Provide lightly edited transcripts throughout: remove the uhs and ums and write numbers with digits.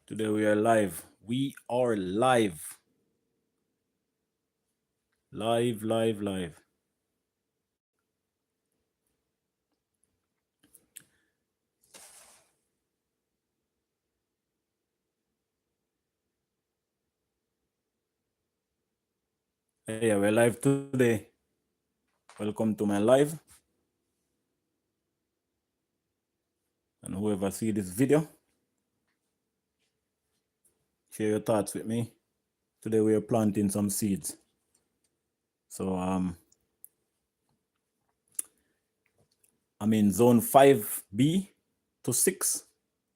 Today we are live. We are live. Live. Hey, we're live today. Welcome to my live. And whoever see this video, share your thoughts with me. Today we are planting some seeds. So I'm in zone 5B to 6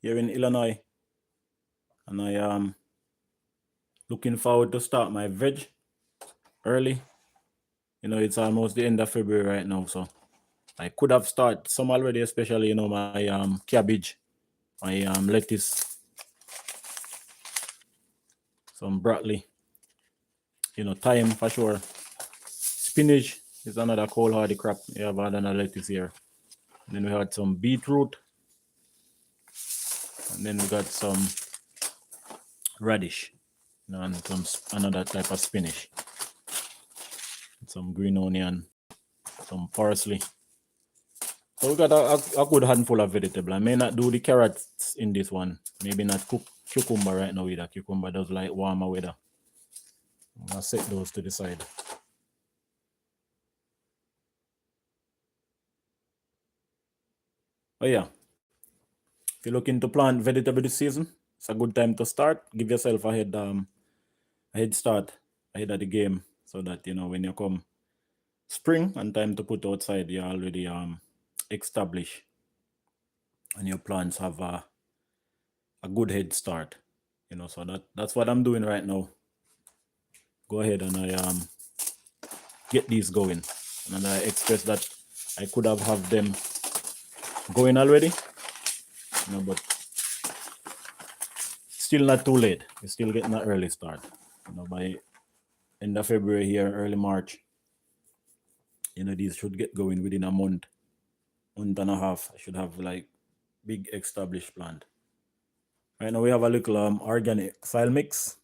here in Illinois. And I am looking forward to start my veg early. You know, it's almost the end of February right now, so I could have started some already, especially, you know, my cabbage, my lettuce, some broccoli, you know, thyme for sure. Spinach is another cold hardy crop. We have another lettuce here. And then we had some beetroot. And then we got some radish, you know, and some another type of spinach. Some green onion, some parsley. So we got a good handful of vegetable. I may not do the carrots in this one. Maybe not cook cucumber right now either. Cucumber does like warmer weather. I'm gonna set those to the side. Oh yeah, if you're looking to plant vegetable this season, it's a good time to start. Give yourself a head start ahead of the game, so that, you know, when you come spring and time to put outside, you're already established and your plants have a good head start. You know, so that's what I'm doing right now. Go ahead and I get these going, and I express that I could have them going already, you know, but still not too late. We're still getting an early start. You know, by end of February here, early March, you know, these should get going within a month and a half. I should have like big established plant. Right now we have a little organic soil mix.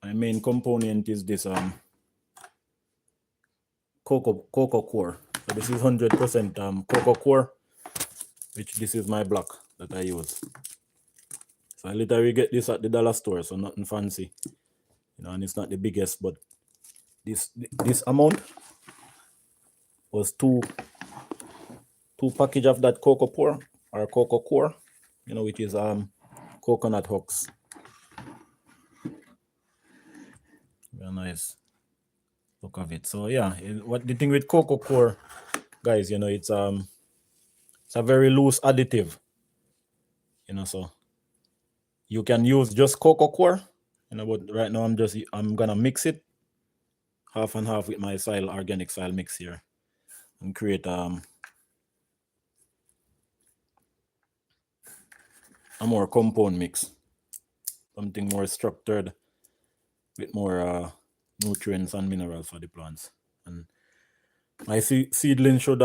My main component is this cocoa core. So this is 100% cocoa core, which this is my block that I use. So I literally get this at the dollar store, so nothing fancy, you know, and it's not the biggest, but this amount was two package of that cocoa core, you know, which is coconut hooks. Very nice look of it. So yeah, what the thing with cocoa core, guys, you know, it's a very loose additive, you know, so you can use just cocoa core, you know, but right now I'm gonna mix it half and half with my organic soil mix here and create a more compound mix, something more structured with more nutrients and minerals for the plants. And my seedling should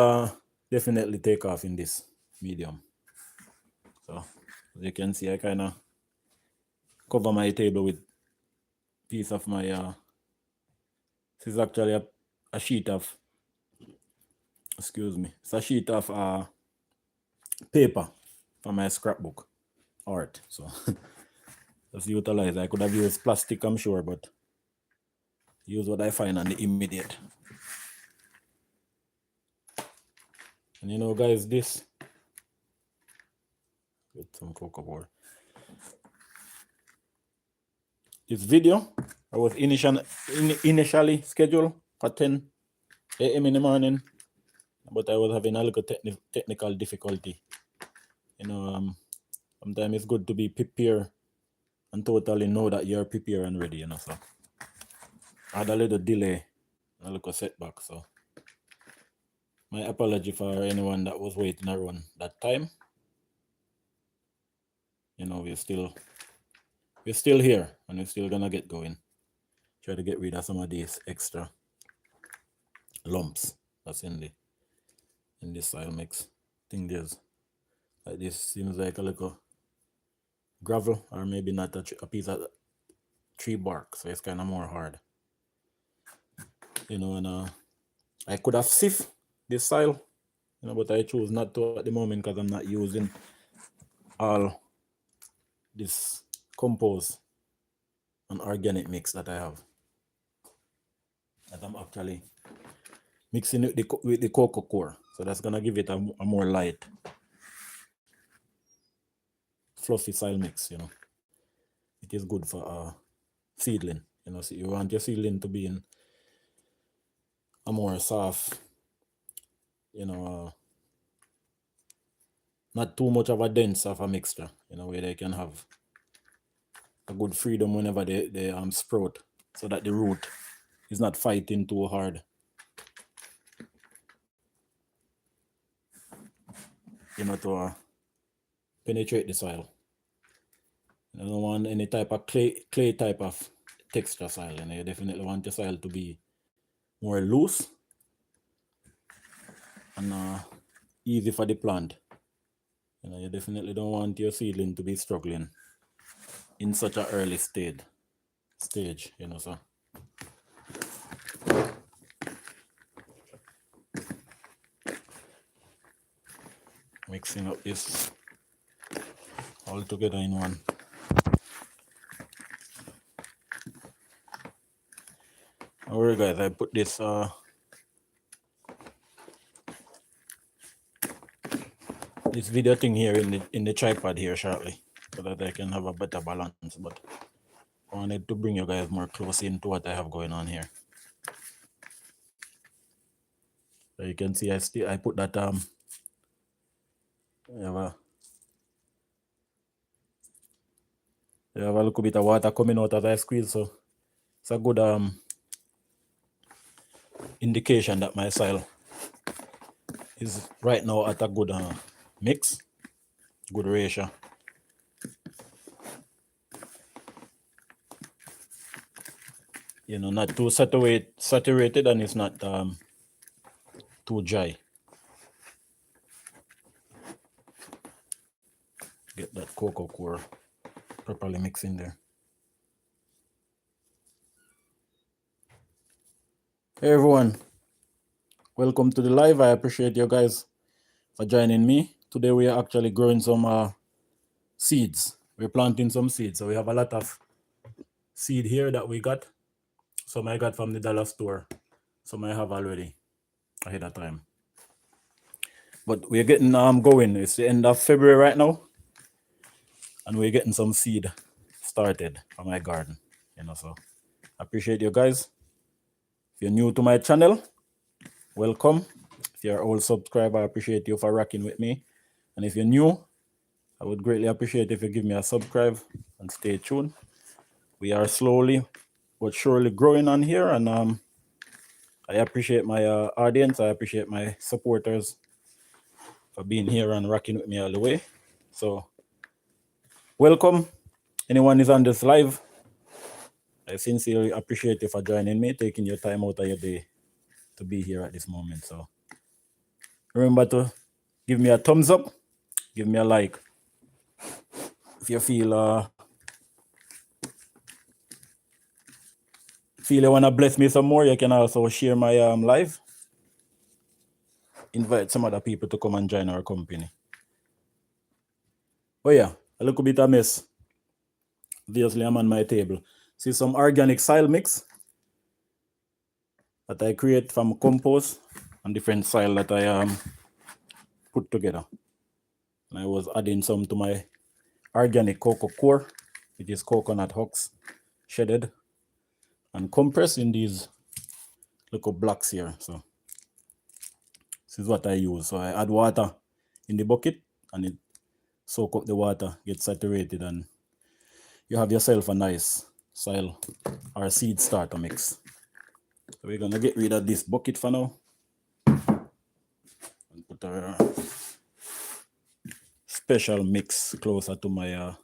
definitely take off in this medium. So as you can see, I kind of cover my table with piece of my this is actually a sheet of, excuse me, it's a sheet of paper from my scrapbook art. So just utilize. I could have used plastic, I'm sure, but use what I find on the immediate. And you know, guys, this with some cocoa board. This video I was initially scheduled for 10 a.m. in the morning, but I was having a little technical difficulty. You know, sometimes it's good to be prepared and totally know that you're prepared and ready, you know. So I had a little delay, a little setback. So my apology for anyone that was waiting around that time. You know, we're still here, and we're still gonna get going. Try to get rid of some of these extra lumps that's in this soil mix. I think there's like this seems like a little gravel, or maybe not a piece of tree bark, so it's kind of more hard. You know, and I could have sift this soil, you know, but I choose not to at the moment because I'm not using all this compost and organic mix that I have. That I'm actually mixing it with the cocoa core, so that's gonna give it a more light, fluffy soil mix. You know, it is good for seedling. You know, so you want your seedling to be in a more soft, you know, not too much of a dense of a mixture, you know, where they can have a good freedom whenever they sprout, so that the root is not fighting too hard, you know, to penetrate the soil. You don't want any type of clay type of texture soil, and you definitely want the soil to be more loose and easy for the plant. You know, you definitely don't want your seedling to be struggling in such an early stage, you know, so. Mixing up this all together in one. Alright guys, I put this this video thing here in the tripod here shortly, so that I can have a better balance, but I wanted to bring you guys more close into what I have going on here. So you can see I put that I have a little bit of water coming out as I squeeze, so it's a good indication that my soil is right now at a good mix, good ratio. You know, not too saturated, and it's not too dry. Get that cocoa core properly mixed in there. Hey everyone, welcome to the live. I appreciate you guys for joining me. Today we are actually growing some seeds. We're planting some seeds. So we have a lot of seed here that we got. Some I got from the dollar store. Some I have already ahead of time. But we're getting going. It's the end of February right now, and we're getting some seed started for my garden. You know, so I appreciate you guys. If you're new to my channel, welcome. If you're an old subscriber, I appreciate you for rocking with me. And if you're new, I would greatly appreciate if you give me a subscribe and stay tuned. We are slowly but surely growing on here, and I appreciate my audience. I appreciate my supporters for being here and rocking with me all the way. So welcome. Anyone is on this live, I sincerely appreciate you for joining me, taking your time out of your day to be here at this moment. So remember to give me a thumbs up, give me a like. If you feel you want to bless me some more, you can also share my live. Invite some other people to come and join our company. Oh yeah, a little bit of mess. Obviously, I'm on my table. See some organic soil mix that I create from compost and different soil that I put together. And I was adding some to my organic cocoa core, which is coconut husks, shredded and compressed in these little blocks here. So this is what I use. So I add water in the bucket, and it soak up the water, get saturated, and you have yourself a nice soil or seed starter mix. So we're gonna get rid of this bucket for now and put our special mix closer to my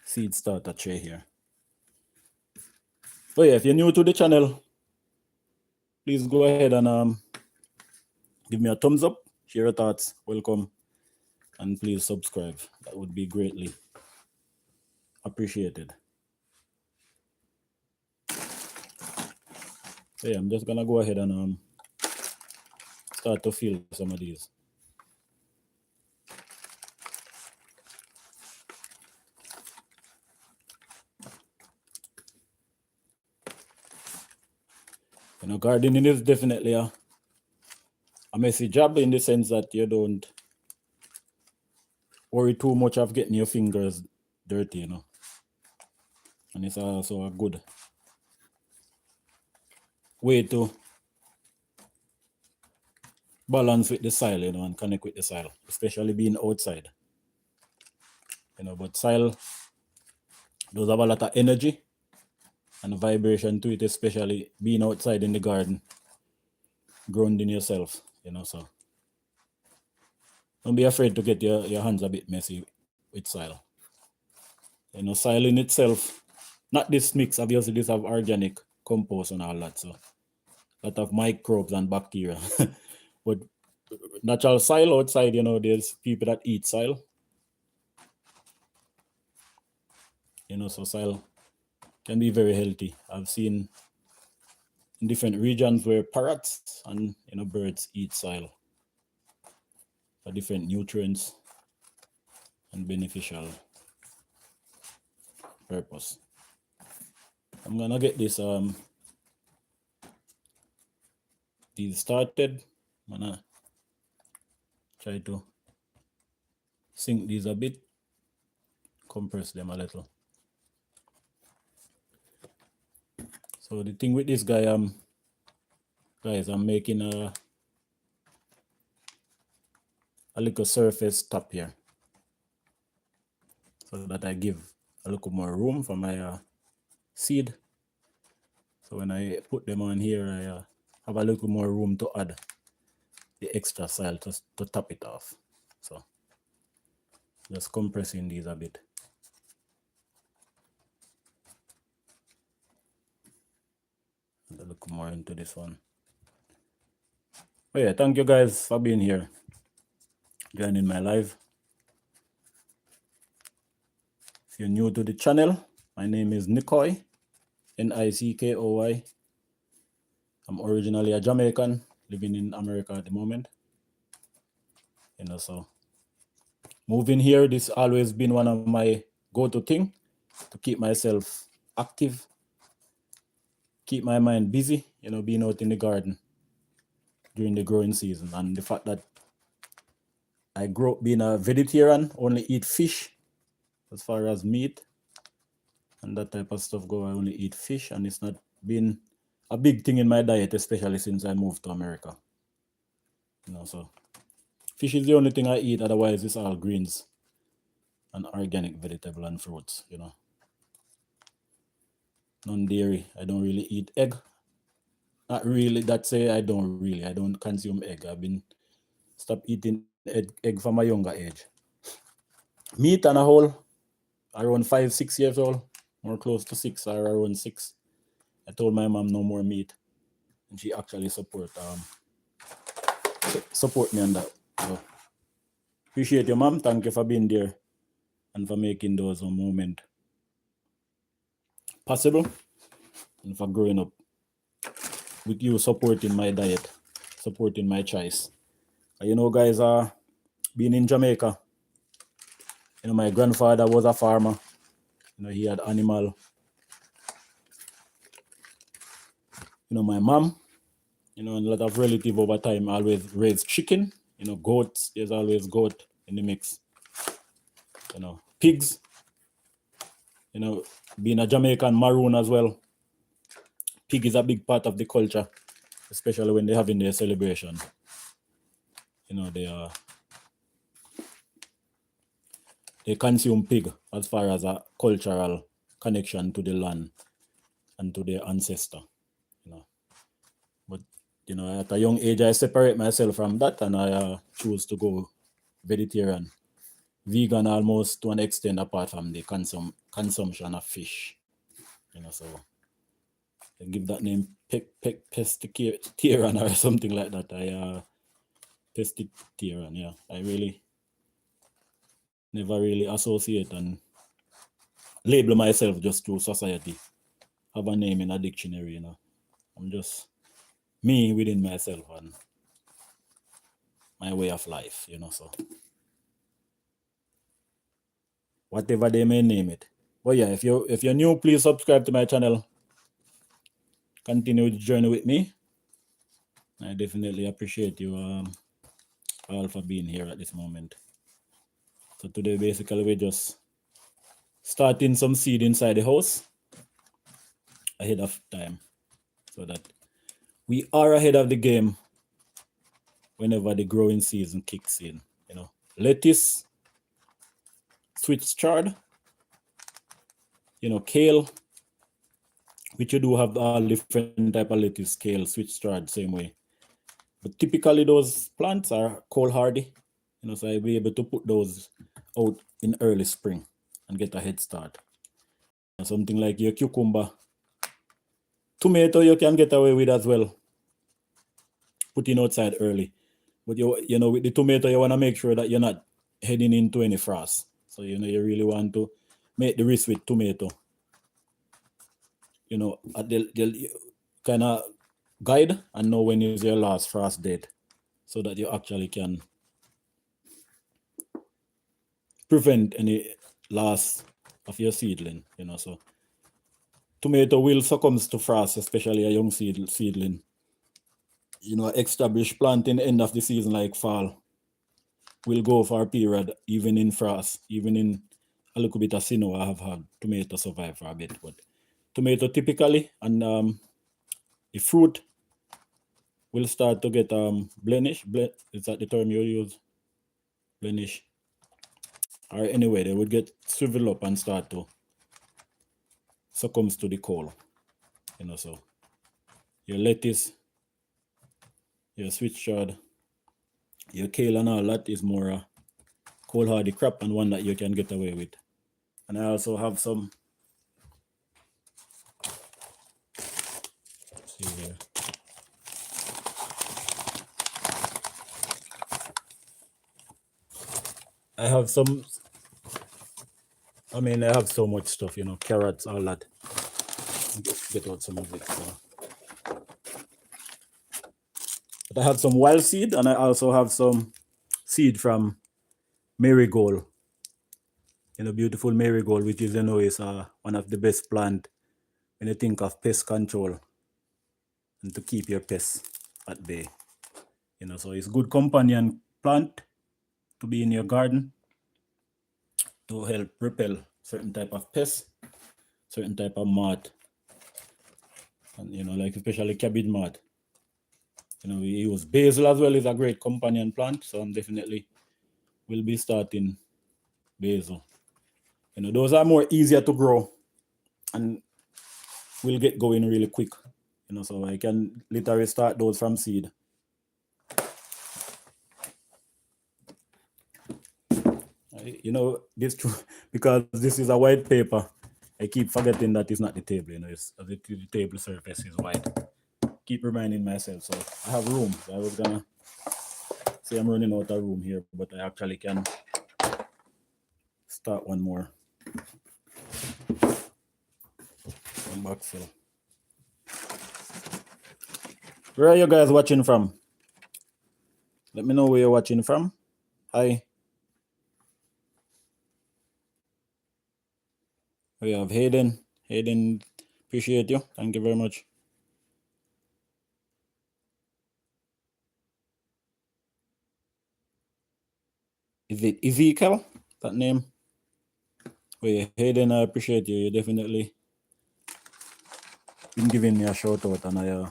seed starter tray here. So yeah, if you're new to the channel, please go ahead and give me a thumbs up, share your thoughts, welcome. and please subscribe. That would be greatly appreciated. So yeah, I'm just gonna go ahead and start to fill some of these. You know, gardening is definitely a messy job in the sense that you don't worry too much of getting your fingers dirty, you know. And it's also a good way to balance with the soil, you know, and connect with the soil, especially being outside. You know, but soil does have a lot of energy and vibration to it, especially being outside in the garden, grounding yourself, you know. So don't be afraid to get your hands a bit messy with soil. You know, soil in itself, not this mix, obviously this have organic compost and all that, so a lot of microbes and bacteria. But natural soil outside, you know, there's people that eat soil. You know, so soil can be very healthy. I've seen in different regions where parrots and, you know, birds eat soil for different nutrients and beneficial purpose. I'm gonna get this these started. I'm gonna try to sink these a bit, compress them a little. So the thing with this guy, guys, I'm making a little surface top here so that I give a little more room for my seed. So when I put them on here, I have a little more room to add the extra soil to top it off. So just compressing these a bit. And a little more into this one. Oh yeah, thank you guys for being here, joining my live. If you're new to the channel, my name is Nicoy, Nickoy. I'm originally a Jamaican, living in America at the moment. You know, so moving here, this always been one of my go-to thing to keep myself active, keep my mind busy, you know, being out in the garden during the growing season. And the fact that I grew up being a vegetarian, only eat fish as far as meat and that type of stuff go, I only eat fish, and it's not been a big thing in my diet, especially since I moved to America. You know, so fish is the only thing I eat, otherwise it's all greens and organic vegetable and fruits, you know. Non-dairy. I don't really eat egg. Not really, that say I don't consume egg. I've been stopped eating egg from a younger age. Meat on a whole, around 5-6 years old, more close to 6 or around 6. I told my mom no more meat, and she actually support me on that. So appreciate your mom. Thank you for being there and for making those moments possible, and for growing up with you supporting my diet, supporting my choice. You know, guys, being in Jamaica, you know, my grandfather was a farmer. You know, he had animal. You know, my mom, you know, and a lot of relative over time always raised chicken. You know, goats. There's always goat in the mix. You know, pigs. You know, being a Jamaican maroon as well, pig is a big part of the culture, especially when they're having their celebration. You know, they consume pig as far as a cultural connection to the land and to their ancestor. You know, but you know, at a young age, I separate myself from that, and I choose to go vegetarian, vegan almost to an extent, apart from the consumption of fish. You know, so I give that name pescatarian or something like that. Pescatarian, yeah. I really never really associate and label myself just through society. Have a name in a dictionary, you know. I'm just me within myself and my way of life, you know. So whatever they may name it. But yeah, if you're new, please subscribe to my channel. Continue the journey with me. I definitely appreciate you all for being here at this moment. So today basically we're just starting some seed inside the house ahead of time, so that we are ahead of the game whenever the growing season kicks in. You know, lettuce, switch chard, you know, kale, which you do have all different type of lettuce, kale, switch chard, same way. But typically those plants are cold hardy, you know, so I'll be able to put those out in early spring and get a head start. Something like your cucumber, tomato you can get away with as well, putting outside early. But you know, with the tomato, you want to make sure that you're not heading into any frost. So you know, you really want to make the risk with tomato. You know, they'll kind of guide and know when is your last frost date, so that you actually can prevent any loss of your seedling. You know, so tomato will succumb to frost, especially a young seedling. You know, established plant in the end of the season like fall will go for a period, even in frost, even in a little bit of snow. I have had tomato survive for a bit, but tomato typically, and the fruit will start to get blemish. Is that the term you use? Blemish. Or anyway, they would get shrivel up and start to succumb to the cold. You know, so your lettuce, your switch chard, your kale and all that is more cold hardy crop and one that you can get away with. And I also have some, let's see here. I have some, I mean, I have so much stuff, you know, carrots, all that. Get out some of it. So. But I have some wild seed, and I also have some seed from marigold. You know, beautiful marigold, which is, you know, is one of the best plant when you think of pest control and to keep your pests at bay. You know, so it's good companion plant to be in your garden to help repel certain type of pests, certain type of moth, and you know, like especially cabbage moth. You know, we use basil as well, is a great companion plant, so I'm definitely will be starting basil. You know, those are more easier to grow and will get going really quick. You know, so I can literally start those from seed. You know, this true because this is a white paper. I keep forgetting that it's not the table. You know, it's the table surface is white. Keep reminding myself. So I have room. So I was gonna say I'm running out of room here, but I actually can start one more. One box full. Where are you guys watching from? Let me know where you're watching from. Hi. We have Hayden. Hayden, appreciate you. Thank you very much. Is it Ezekiel? That name? Wait, Hayden, I appreciate you. You definitely been giving me a shout out, and I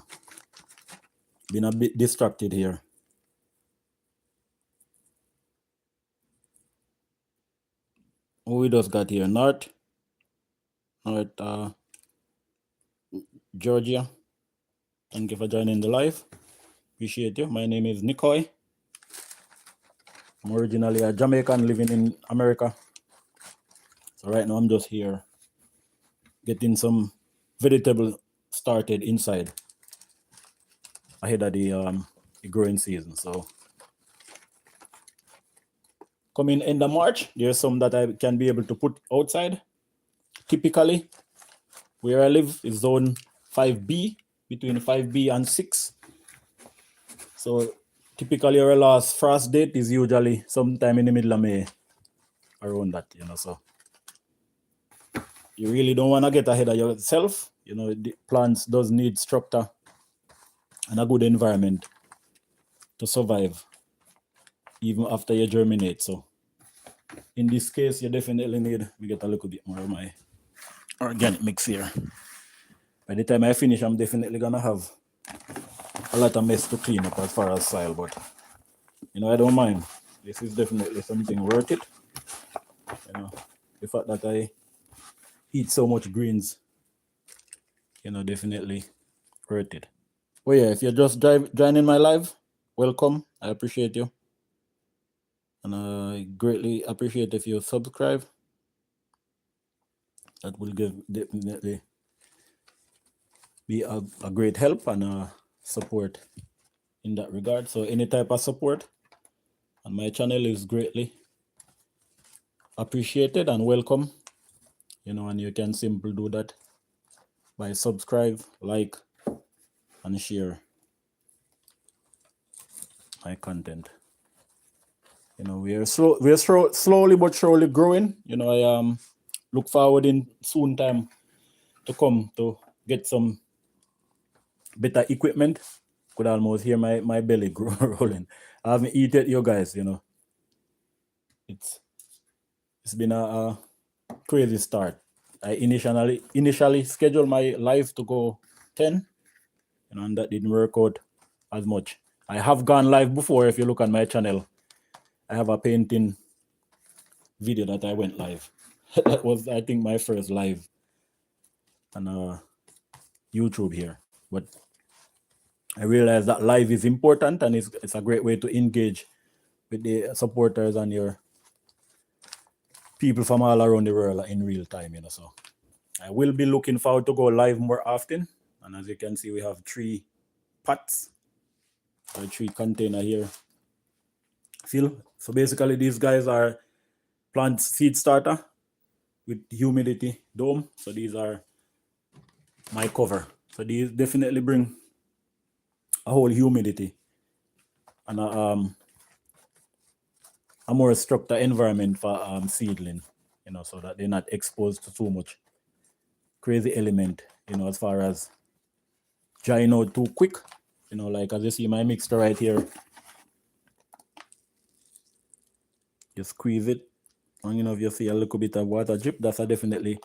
been a bit distracted here. Who we just got here? North Georgia. Thank you for joining the live. Appreciate you. My name is Nikoy. I'm originally a Jamaican living in America. So right now I'm just here getting some vegetable started inside ahead of the growing season. So coming end of March. There's some that I can be able to put outside. Typically, where I live is zone 5B, between 5B and 6. So typically our last frost date is usually sometime in the middle of May, around that, so you really don't want to get ahead of yourself. The plants does need structure and a good environment to survive even after you germinate. So in this case, you definitely need, we get a little bit more of my organic mix here. By the time I finish, I'm definitely gonna have a lot of mess to clean up as far as soil, but I don't mind. This is definitely something worth it. The fact that I eat so much greens, definitely worth it. Oh yeah, if you're just joining my live, welcome. I appreciate you. And I greatly appreciate if you subscribe. That will definitely be a great help and support in that regard. So any type of support on my channel is greatly appreciated and welcome. And you can simply do that by subscribe, like, and share my content. We are slowly but surely growing. I look forward in soon time to come to get some better equipment. Could almost hear my belly rolling. I haven't eaten you guys. It's been a crazy start. I initially scheduled my live to go 10, and that didn't work out as much. I have gone live before. If you look on my channel, I have a painting video that I went live. That was, I think, my first live on YouTube here. But I realized that live is important, and it's a great way to engage with the supporters and your people from all around the world in real time. So I will be looking forward to go live more often. And as you can see, we have 3 pots or 3 container here. So basically these guys are plant seed starter with humidity dome. So these are my cover. So these definitely bring a whole humidity and a more structured environment for seedling, so that they're not exposed to too much crazy element, as far as drying out too quick. Like as you see my mixture right here, you squeeze it, and if you see a little bit of water drip, that's definitely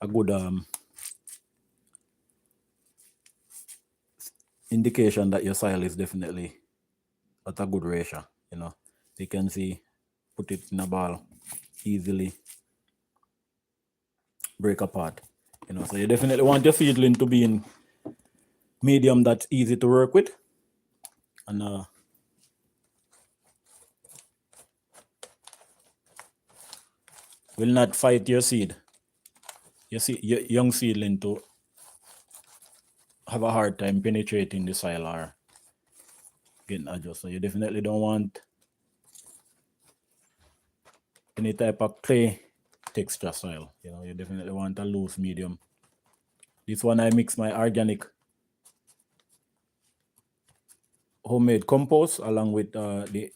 a good indication that your soil is definitely at a good ratio. You can see, put it in a ball, easily break apart. So you definitely want your seedling to be in medium that's easy to work with, and will not fight your seed. Your young seedling to have a hard time penetrating the soil or getting adjusted. So you definitely don't want any type of clay texture soil. You definitely want a loose medium. This one I mix my organic homemade compost along with the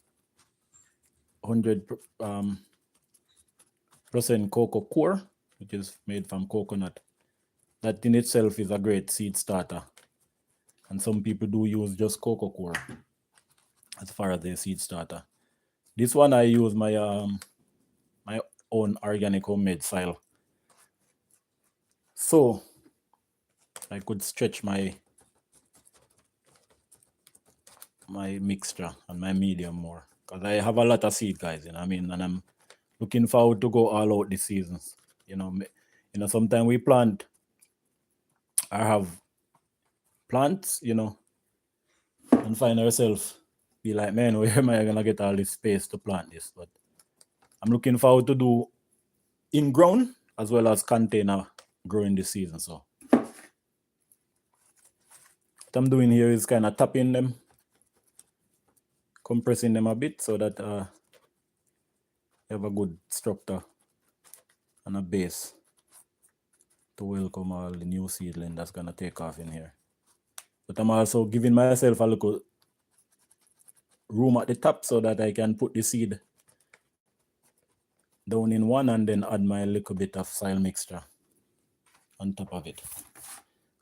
100% cocoa coir, which is made from coconut. That in itself is a great seed starter. And some people do use just cocoa coir as far as their seed starter. This one I use my my own organic homemade soil, so I could stretch my mixture and my medium more, because I have a lot of seed, guys. And I'm looking forward to go all out this season. Sometimes we plant or have plants, and find ourselves be like, man, where am I gonna get all this space to plant this? But I'm looking forward to do in ground as well as container growing this season. So what I'm doing here is kind of tapping them, compressing them a bit so that have a good structure and a base to welcome all the new seedling that's gonna take off in here. But I'm also giving myself a little room at the top so that I can put the seed down in one and then add my little bit of soil mixture on top of it.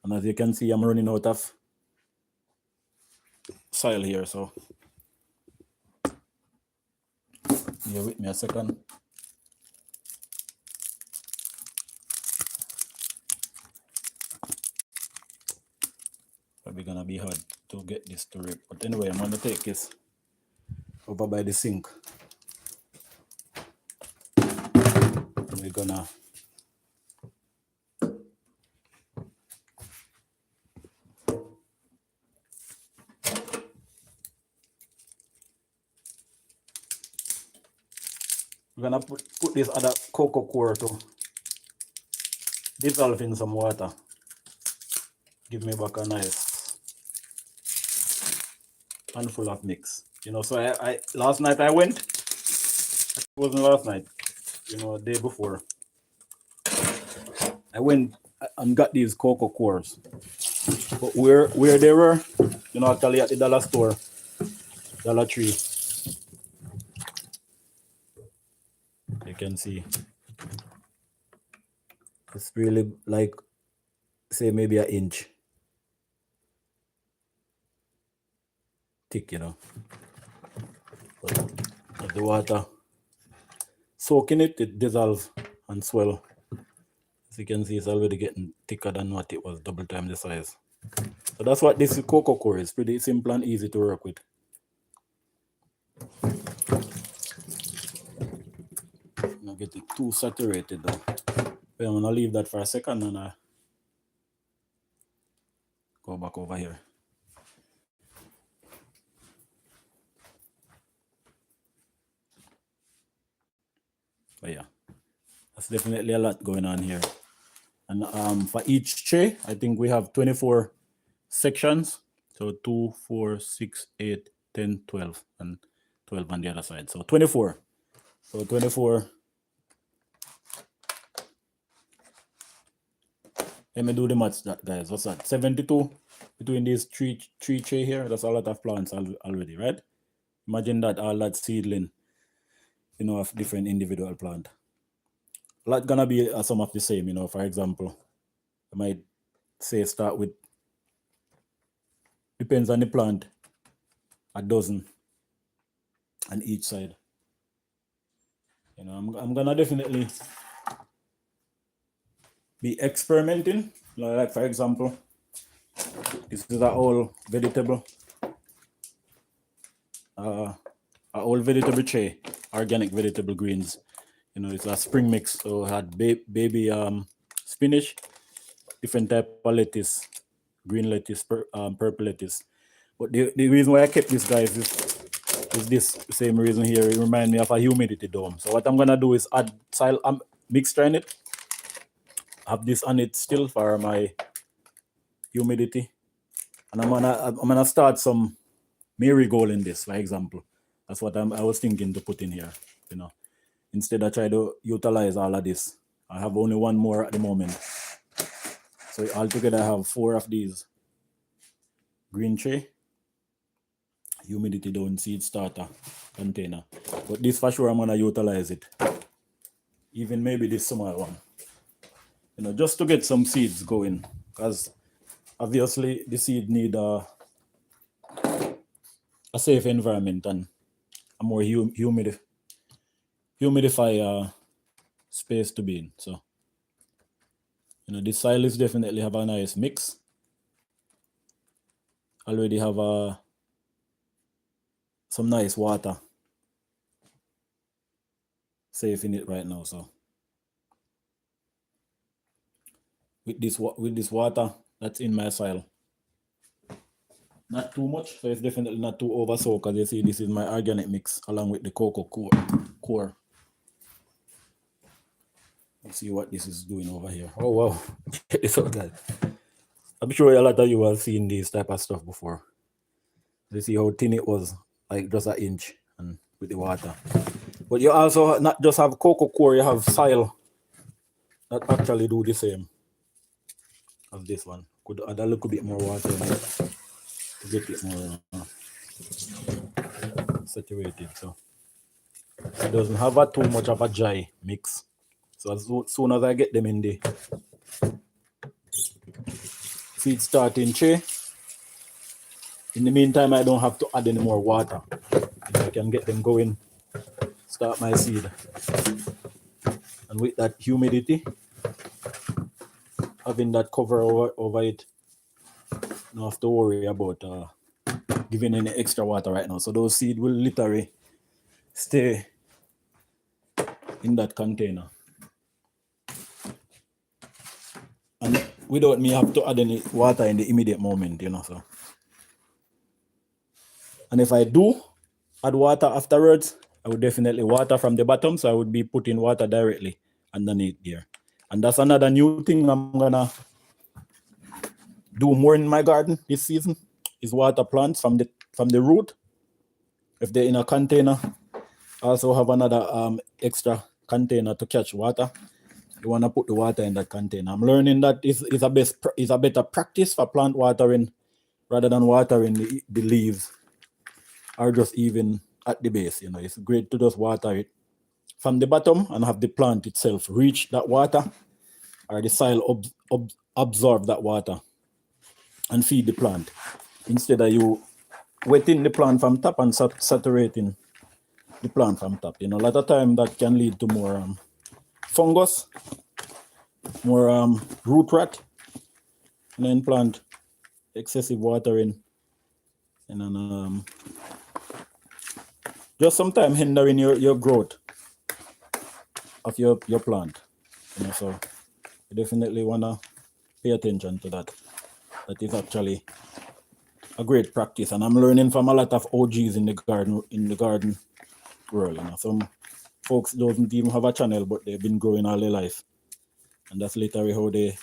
And as you can see, I'm running out of soil here, so bear with me a second. Probably gonna be hard to get this to rip, but anyway, I'm gonna take this over by the sink. We're gonna put this other cocoa core to dissolve in some water. Give me back a nice handful of mix. You know, so I last night I went. It wasn't last night, you know, the day before. I went and got these cocoa cores. But where they were, you know, actually at the dollar store, Dollar Tree. You can see it's really like, say, maybe an inch thick, you know. But the water soak in it, it dissolves and swell. As you can see, it's already getting thicker than what it was, double time the size. So that's what this cocoa core is. Pretty simple and easy to work with. Not get it too saturated though. But I'm gonna leave that for a second and go back over here. But yeah, that's definitely a lot going on here. And for each tray, I think we have 24 sections. So 2, 4, 6, 8, 10, 12, and 12 on the other side. So 24. So 24. Let me do the maths, that guys. What's that? 72 between these three tray here. That's a lot of plants already, right? Imagine that, all that seedling, you know, of different individual plant. A lot gonna be some of the same, you know. For example, I might say start with, depends on the plant, a dozen on each side. You know, I'm gonna definitely be experimenting. Like for example, this is a whole vegetable, tray, organic vegetable greens. You know, it's a spring mix. So I had baby spinach, different type of lettuce, green lettuce, purple lettuce. But the reason why I kept this, guys, is this same reason here. It reminds me of a humidity dome. So what I'm gonna do is add soil mixture in it. Have this on it still for my humidity, and I'm gonna start some marigold in this, for example. That's what I was thinking to put in here. You know, instead I try to utilize all of this. I have only one more at the moment. So altogether I have 4 of these green tray, humidity dome seed starter container. But this for sure I'm gonna utilize it. Even maybe this small one. You know, just to get some seeds going, because obviously the seed need a safe environment and a more humidify space to be in. So, you know, the soil is definitely have a nice mix. Already have some nice water safe in it right now. So with this water that's in my soil, not too much, so it's definitely not too over soaked, because you see this is my organic mix along with the cocoa core. Let's see what this is doing over here. Oh wow, check this out, guys. I'm sure a lot of you have seen this type of stuff before. You see how thin it was, like just an inch, and with the water. But you also not just have cocoa core, you have soil that actually do the same as this one. Could add a little bit more water in it to get it more saturated. So it doesn't have too much of a dry mix. So as soon as I get them in the seed starting tray, in the meantime, I don't have to add any more water. I can get them going, start my seed. And with that humidity, having that cover over it, don't have to worry about giving any extra water right now. So those seeds will literally stay in that container. And without me have to add any water in the immediate moment, you know. So, and if I do add water afterwards, I would definitely water from the bottom. So I would be putting water directly underneath there. And that's another new thing I'm gonna do more in my garden this season, is water plants from the root. If they're in a container, I also have another extra container to catch water. You want to put the water in that container. I'm learning that is a better practice for plant watering rather than watering the leaves or just even at the base. You know, it's great to just water it from the bottom and have the plant itself reach that water, or the soil absorb that water and feed the plant, instead of you wetting the plant from top and saturating the plant from top. You know, a lot of time that can lead to more fungus, more root rot, and then plant excessive watering, and then just sometimes hindering your growth of your plant. You know, so you definitely wanna pay attention to that. That is actually a great practice, and I'm learning from a lot of OGs in the garden world. You know, some folks don't even have a channel, but they've been growing all their life, and that's literally how they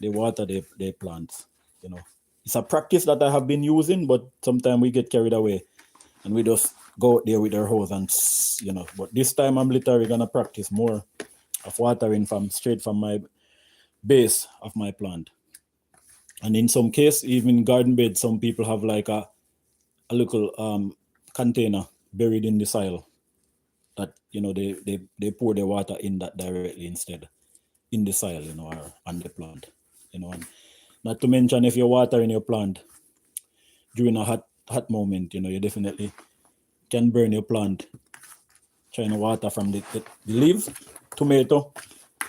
water their plants. You know, it's a practice that I have been using, but sometimes we get carried away and we just go out there with our hose and, you know. But this time I'm literally gonna practice more of watering straight from my base of my plant. And in some case, even garden beds, some people have like a little container buried in the soil that, you know, they pour their water in that directly instead, in the soil, you know, or on the plant, you know. And not to mention, if you're watering your plant during a hot moment, you know, you definitely can burn your plant trying to water from the leaves. Tomato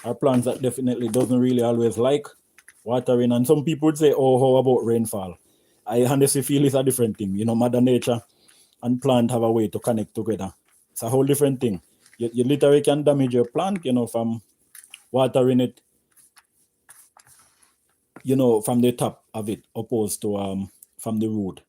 are plants that definitely doesn't really always like watering. And some people would say, oh, how about rainfall? I honestly feel it's a different thing. You know, Mother Nature and plant have a way to connect together. It's a whole different thing. You literally can damage your plant, you know, from watering it, you know, from the top of it, opposed to from the root,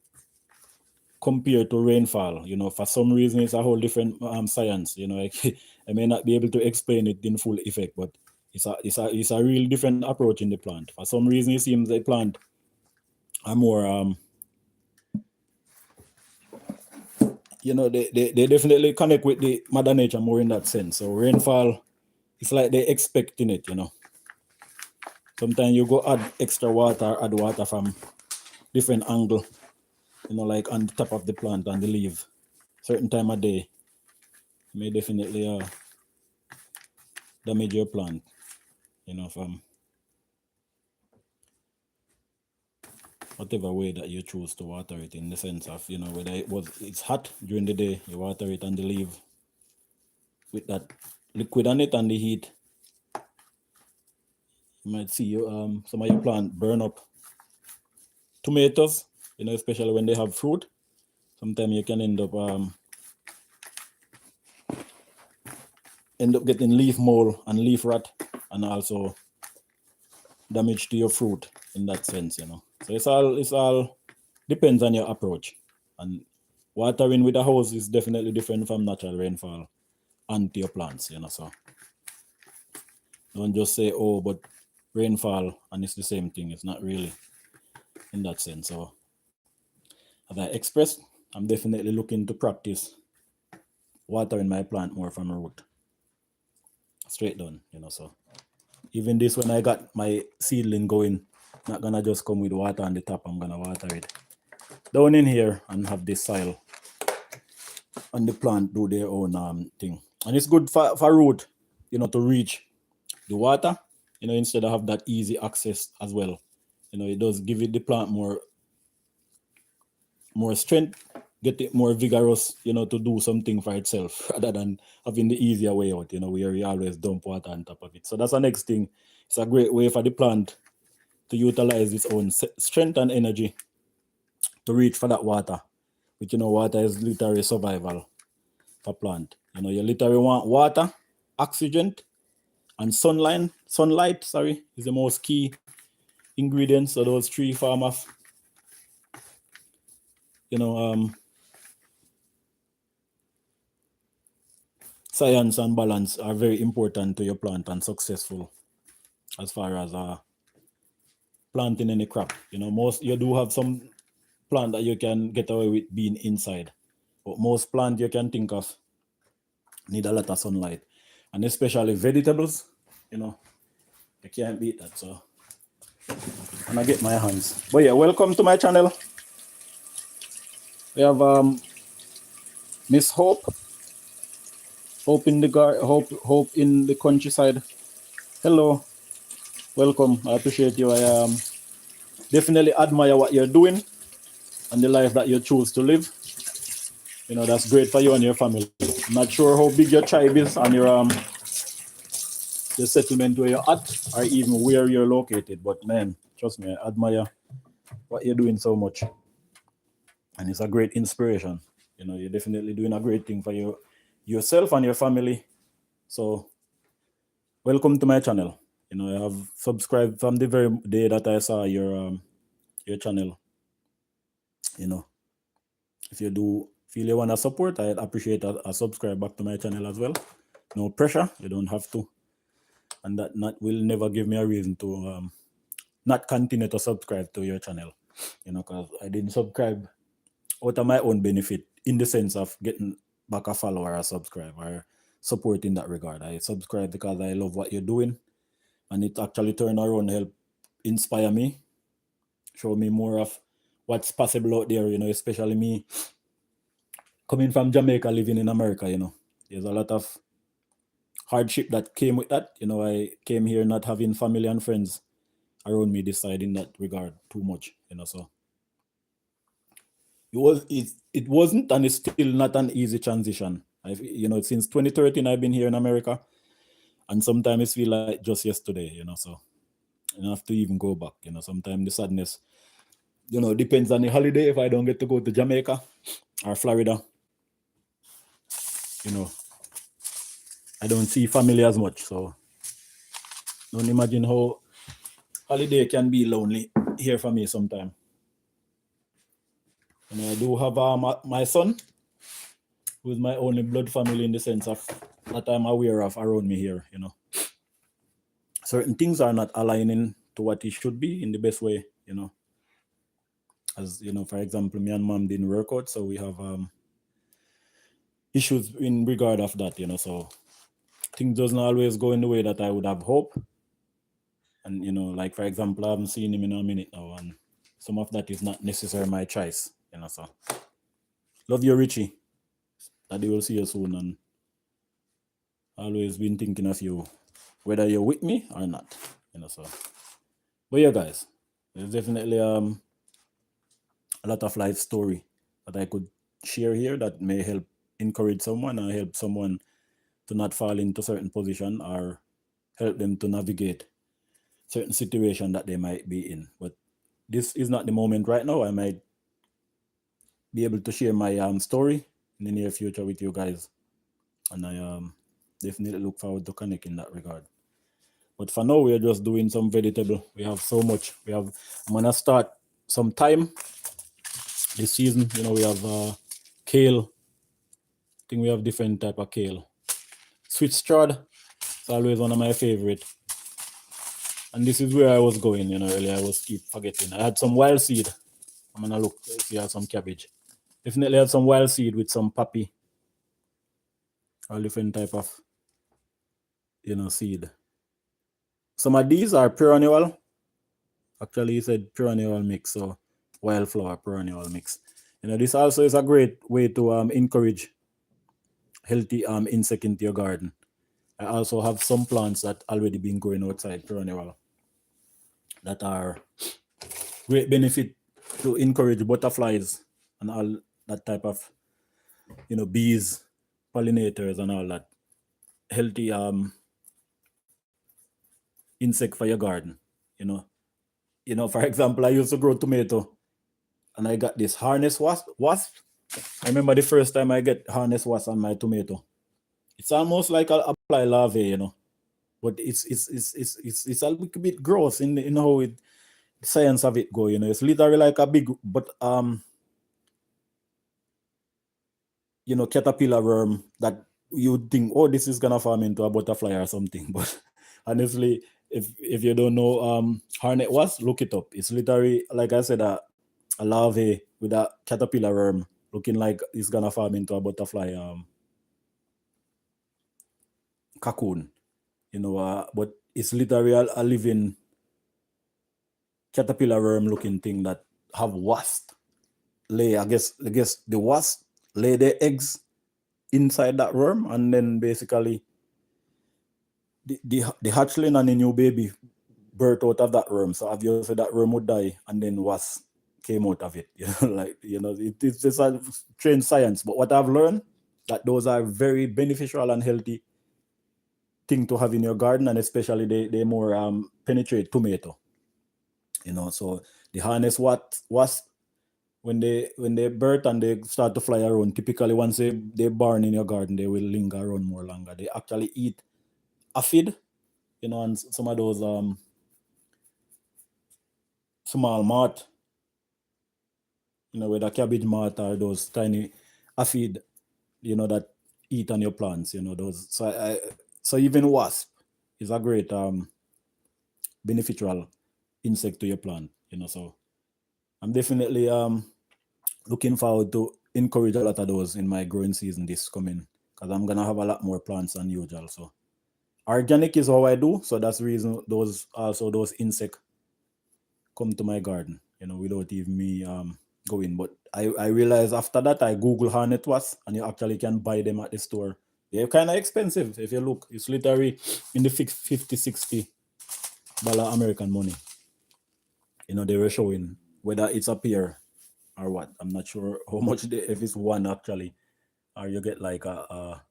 compared to rainfall. You know, for some reason, it's a whole different science. You know, I may not be able to explain it in full effect, but it's a real different approach in the plant. For some reason, it seems the plant are more you know, they definitely connect with the Mother Nature more in that sense. So rainfall, it's like they're expecting it, you know. Sometimes you go add extra water, add water from different angle, you know, like on the top of the plant and the leaf, certain time of day, may definitely damage your plant, you know, from whatever way that you choose to water it, in the sense of, you know, whether it's hot during the day, you water it on the leaf with that liquid on it and the heat. You might see some of your plant burn up. Tomatoes, you know, especially when they have fruit, sometimes you can end up getting leaf mold and leaf rot, and also damage to your fruit in that sense, you know. So it's all depends on your approach. And watering with a hose is definitely different from natural rainfall onto your plants, you know. So don't just say, oh, but rainfall and it's the same thing. It's not really in that sense. So as I expressed, I'm definitely looking to practice watering my plant more from the root. Straight down, you know. So even this, when I got my seedling going, not gonna just come with water on the top. I'm gonna water it down in here and have this soil and the plant do their own thing. And it's good for root, you know, to reach the water, you know, instead of have that easy access as well. You know, it does give it the plant more strength, get it more vigorous, you know, to do something for itself rather than having the easier way out, you know, where you always dump water on top of it. So that's the next thing. It's a great way for the plant to utilize its own strength and energy to reach for that water. Which, you know, water is literally survival for plant. You know, you literally want water, oxygen, and sunlight, is the most key ingredients. So those three form of, you know, science and balance are very important to your plant and successful as far as planting any crop. You know, you do have some plant that you can get away with being inside, but most plant you can think of need a lot of sunlight, and especially vegetables, you know, you can't beat that. So I'm gonna get my hands. But yeah, welcome to my channel. We have Miss Hope in the Hope in the countryside. Hello, welcome. I appreciate you. I definitely admire what you're doing and the life that you choose to live. You know, that's great for you and your family. I'm not sure how big your tribe is and your settlement where you're at, or even where you're located, but man, trust me, I admire what you're doing so much, and it's a great inspiration. You know, you're definitely doing a great thing for yourself and your family. So welcome to my channel. You know, I have subscribed from the very day that I saw your channel. You know, if you do feel you want to support, I'd appreciate a subscribe back to my channel as well. No pressure, you don't have to, and that will never give me a reason to not continue to subscribe to your channel. You know, because I didn't subscribe out of my own benefit, in the sense of getting back a follower or subscribe or support in that regard. I subscribe because I love what you're doing, and it actually turned around, help inspire me, show me more of what's possible out there, you know, especially me coming from Jamaica, living in America. You know, there's a lot of hardship that came with that. You know, I came here not having family and friends around me this side in that regard too much, you know. So it wasn't, and it's still not an easy transition. You know, since 2013 I've been here in America, and sometimes it feel like just yesterday, you know. So you don't have to even go back, you know. Sometimes the sadness, you know, depends on the holiday. If I don't get to go to Jamaica or Florida, you know, I don't see family as much. So don't imagine how holiday can be lonely here for me sometimes. And I do have my son, who is my only blood family in the sense of that I'm aware of around me here, you know. Certain things are not aligning to what it should be in the best way, you know. As you know, for example, me and mom didn't work out, so we have issues in regard of that, you know. So things doesn't always go in the way that I would have hoped. And you know, like for example, I haven't seen him in a minute now, and some of that is not necessarily my choice, you know. So love you, Richie. Daddy will see you soon, and always been thinking of you, whether you're with me or not, you know. So, but yeah, guys, there's definitely a lot of life story that I could share here that may help encourage someone or help someone to not fall into certain position, or help them to navigate certain situation that they might be in. But this is not the moment right now. I might be able to share my story in the near future with you guys, and I definitely look forward to connecting in that regard. But for now, we're just doing some vegetable. We have so much. I'm gonna start some thyme this season. You know, we have kale. I think we have different type of kale. Sweet chard, it's always one of my favorite. And this is where I was going, you know, earlier. I was keep forgetting. I had some wild seed. I'm gonna look if you have some cabbage. Definitely had some wild seed with some poppy. all different type of, seed. Some of these are perennial. Actually, he said perennial mix, so wildflower perennial mix. This also is a great way to encourage healthy insect into your garden. I also have some plants that already been growing outside perennial that are great benefit to encourage butterflies and all that type of, bees, pollinators and all that. Healthy insect for your garden, for example, I used to grow tomato and I got this harness wasp. I remember the first time I get harness wasp on my tomato. It's almost like a fly larvae, but it's a little bit gross in how the science of it go, It's literally like a big, but caterpillar worm that you would think, oh, this is gonna form into a butterfly or something. But honestly, if you don't know hornet wasp, look it up. It's literally, like I said, a larvae with a caterpillar worm looking like it's gonna form into a butterfly cocoon, but it's literally a living caterpillar worm looking thing that have wasp lay. I guess the wasp lay their eggs inside that worm, and then basically the hatchling and the new baby birth out of that worm. So obviously that worm would die, and then wasp came out of it. It's just a strange science. But what I've learned, that those are very beneficial and healthy thing to have in your garden, and especially they more penetrate tomato. So the harness wasp, when they birth and they start to fly around, typically once they're born in your garden, they will linger around more longer. They actually eat aphid, and some of those small moth, whether cabbage moth or those tiny aphid, that eat on your plants, those. So even wasp is a great beneficial insect to your plant, So I'm definitely looking forward to encourage a lot of those in my growing season this coming, because I'm gonna have a lot more plants than usual. So organic is how I do. So that's the reason those insects come to my garden, without even me going. But I realized after that I Google hornet wasp, and you actually can buy them at the store. They're kind of expensive. If you look, it's literally in the $50-$60 American money. They were showing whether it's a pair or what. I'm not sure how much if it's one actually, or you get like a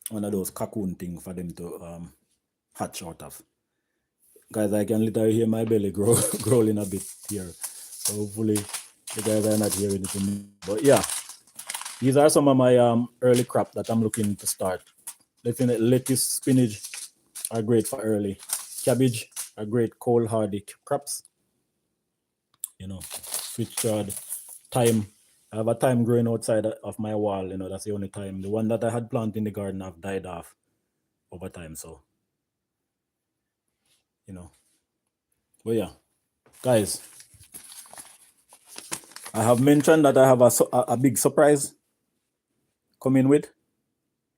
one of those cocoon things for them to hatch out of. Guys, I can literally hear my belly growling a bit here. So hopefully you guys are not hearing it. But yeah, these are some of my early crop that I'm looking to start. Definitely lettuce, spinach are great for early. Cabbage are great cold hardy crops. Sweet chard, thyme. I have a thyme growing outside of my wall. That's the only thyme. The one that I had planted in the garden have died off over time. So, but yeah, guys, I have mentioned that I have a big surprise coming with.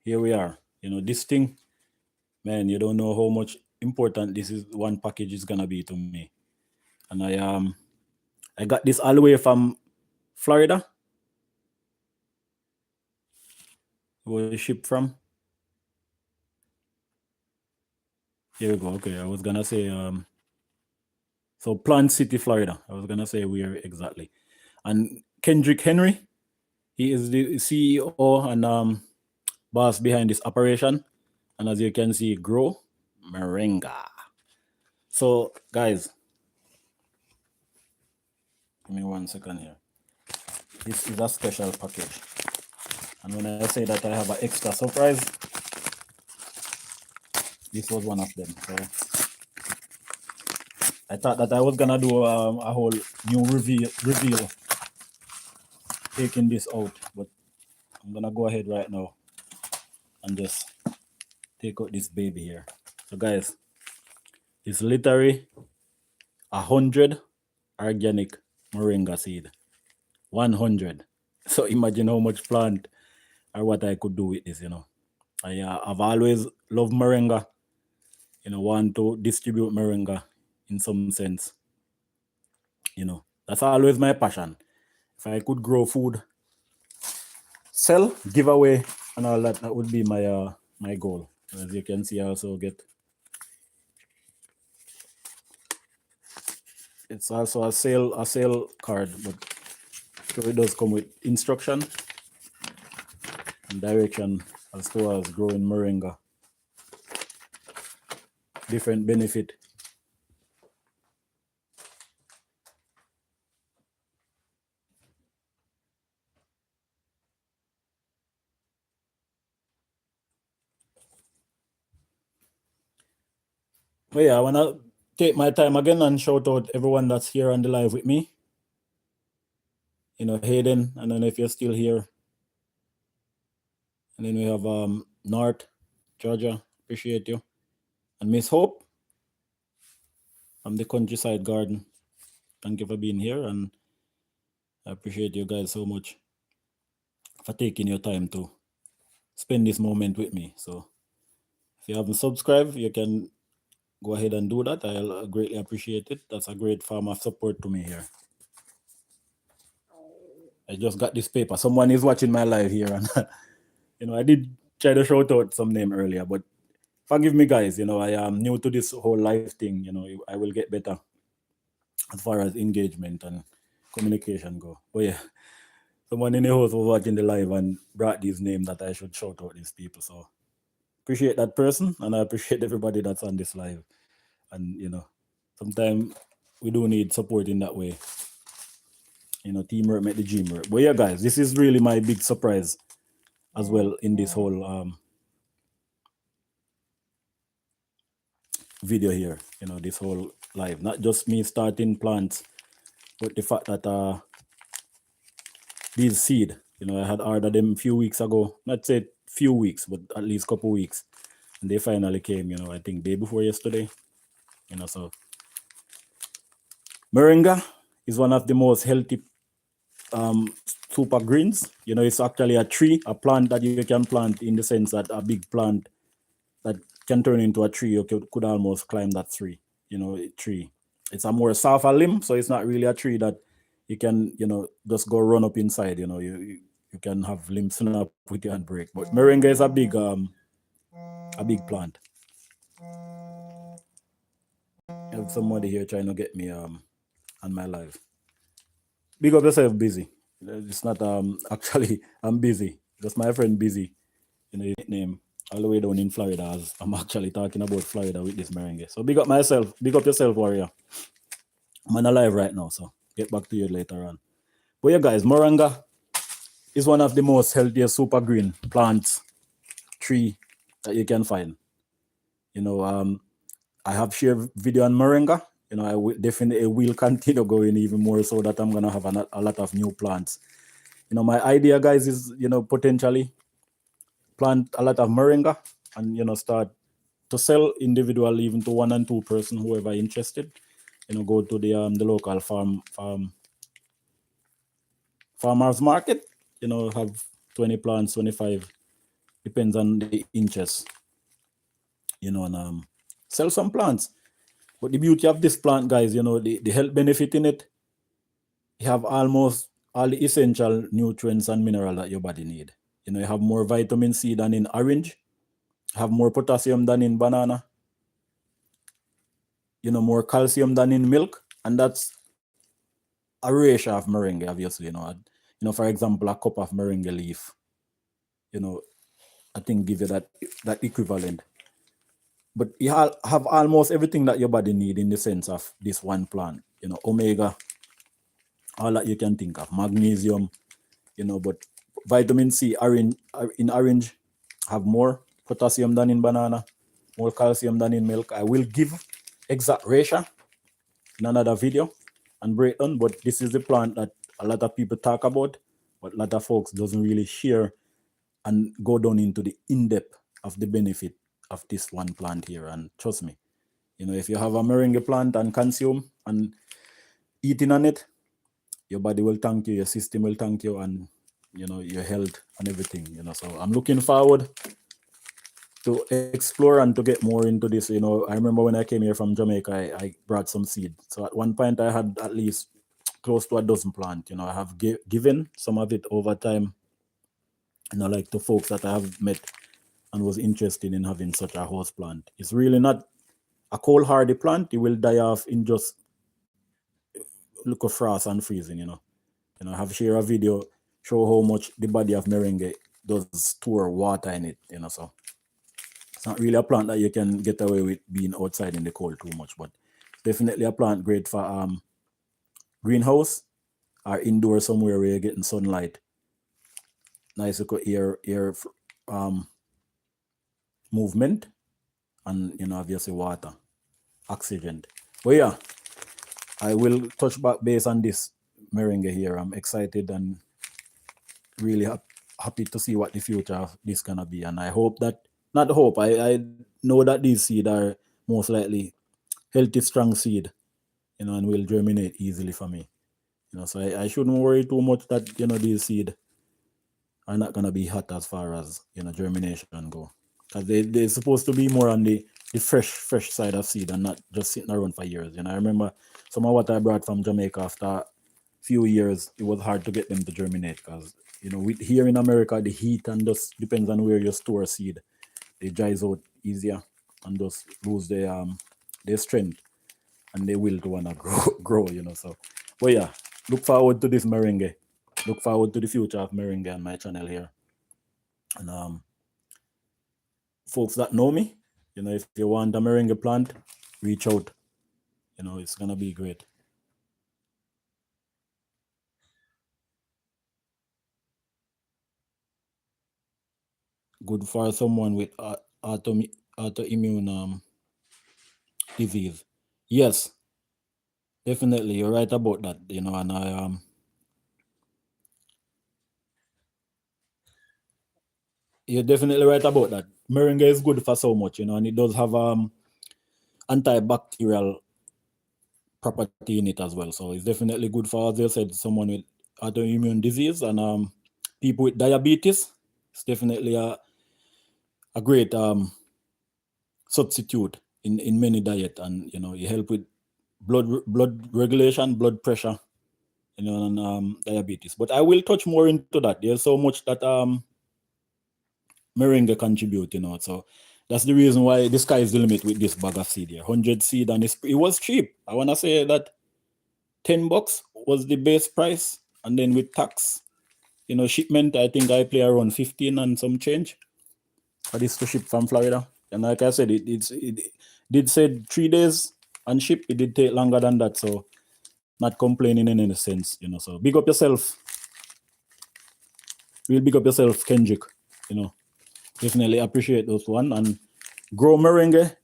Here we are. This thing, man, you don't know how much important this is. One package is gonna be to me. And I got this all the way from Florida. Where it shipped from? Here we go. Okay, I was gonna say so Plant City, Florida. I was gonna say where exactly. And Kendrick Henry, he is the CEO and boss behind this operation. And as you can see, grow moringa. So guys, give me 1 second here. This is a special package. And when I say that I have an extra surprise, this was one of them. So I thought that I was gonna do a whole new reveal taking this out, but I'm gonna go ahead right now and just take out this baby here. So guys, it's literally 100 organic moringa seed. 100. So imagine how much plant or what I could do with this, I've always loved moringa, want to distribute moringa in some sense. That's always my passion. If I could grow food, sell, give away, and all that, that would be my goal. As you can see, I also get, it's also a sale card, but so it does come with instruction and direction as far as growing moringa. Different benefit. But yeah, I wanna take my time again and shout out everyone that's here on the live with me. Hayden, I don't know if you're still here. And then we have North, Georgia, appreciate you. And Miss Hope from the Countryside Garden. Thank you for being here, and I appreciate you guys so much for taking your time to spend this moment with me. So if you haven't subscribed, you can go ahead and do that. I'll greatly appreciate it. That's a great form of support to me here. I just got this paper. Someone is watching my live here, and I did try to shout out some name earlier, but forgive me, guys. I am new to this whole live thing. I will get better as far as engagement and communication go. But yeah, someone in the house was watching the live and brought these names that I should shout out these people. So appreciate that person, and I appreciate everybody that's on this live. And sometimes we do need support in that way. Teamwork make the dream work. But yeah, guys, this is really my big surprise as well in this whole video here. This whole live, not just me starting plants, but the fact that these seed, I had ordered them a few weeks ago. Not say few weeks, but at least couple weeks, and they finally came. I think day before yesterday. So moringa is one of the most healthy super greens. It's actually a tree, a plant that you can plant, in the sense that a big plant that can turn into a tree. You could almost climb that tree. Tree. It's a more softer limb, so it's not really a tree that you can, just go run up inside. You can have limbs snap with your hand break. But moringa is a big plant. I have somebody here trying to get me on my live. Big up yourself, busy. It's not actually I'm busy. Just my friend busy, nickname, all the way down in Florida, as I'm actually talking about Florida with this merengue. So big up myself, big up yourself, warrior. I'm on a live right now, so get back to you later on. But yeah, guys, moringa is one of the most healthiest super green plants, tree that you can find. I have shared video on moringa. I definitely will continue going even more, so that I'm gonna have a lot of new plants. My idea, guys, is potentially plant a lot of moringa and start to sell individually, even to 1 and 2 person, whoever interested. Go to the local farmers market. Have 20 plants, 25, depends on the inches. And sell some plants. But the beauty of this plant, guys, the health benefit in it, you have almost all the essential nutrients and minerals that your body need. You have more vitamin C than in orange, have more potassium than in banana, more calcium than in milk, and that's a ratio of moringa, obviously. For example, a cup of moringa leaf, I think give you that equivalent. But you have almost everything that your body need in the sense of this one plant. Omega, all that you can think of, magnesium, but vitamin C in orange have more potassium than in banana, more calcium than in milk. I will give exact ratio in another video and breakdown, but this is the plant that a lot of people talk about, but a lot of folks doesn't really share and go down into the in-depth of the benefit of this one plant here. And trust me, if you have a moringa plant and consume and eating on it, your body will thank you, your system will thank you, and your health and everything, so I'm looking forward to explore and to get more into this. I remember when I came here from Jamaica, I brought some seed. So at one point I had at least close to a dozen plants. I have given some of it over time, like to folks that I have met and was interested in having such a house plant. It's really not a cold hardy plant. It will die off in just look of frost and freezing. I have shared a video show how much the body of merengue does store water in it. So it's not really a plant that you can get away with being outside in the cold too much, but definitely a plant great for greenhouse or indoor somewhere where you're getting sunlight, nice little air movement, and obviously water, oxygen. But yeah, I will touch back base on this merengue here. I'm excited and really happy to see what the future of this gonna be, and I hope that, not hope, I know that these seed are most likely healthy, strong seed, and will germinate easily for me. So I shouldn't worry too much that these seed are not gonna be hot as far as germination go, because they're supposed to be more on the fresh side of seed and not just sitting around for years. I remember some of what I brought from Jamaica, after a few years it was hard to get them to germinate, because with here in America, the heat and just depends on where you store seed, they dries out easier and just lose their strength and they will to wanna grow. So, but yeah, look forward to this merengue. Look forward to the future of merengue on my channel here. And folks that know me, if you want a merengue plant, reach out. It's gonna be great. Good for someone with autoimmune disease. Yes, definitely, you're right about that. And you're definitely right about that. Merengue is good for so much, and it does have antibacterial property in it as well. So it's definitely good for, as you said, someone with autoimmune disease and people with diabetes. It's definitely a great substitute in many diet, and you help with blood regulation, blood pressure, and diabetes. But I will touch more into that. There's so much that merengue contribute, so that's the reason why the sky is the limit with this bag of seed here. 100 seed, and it was cheap. I want to say that $10 was the base price, and then with tax, shipment, I think I pay around 15 and some change for this to ship from Florida. And like I said, it did say 3 days and ship. It did take longer than that, so not complaining in any sense. So big up yourself. Real big up yourself, Kendrick. Definitely appreciate those one. And Grow Merengue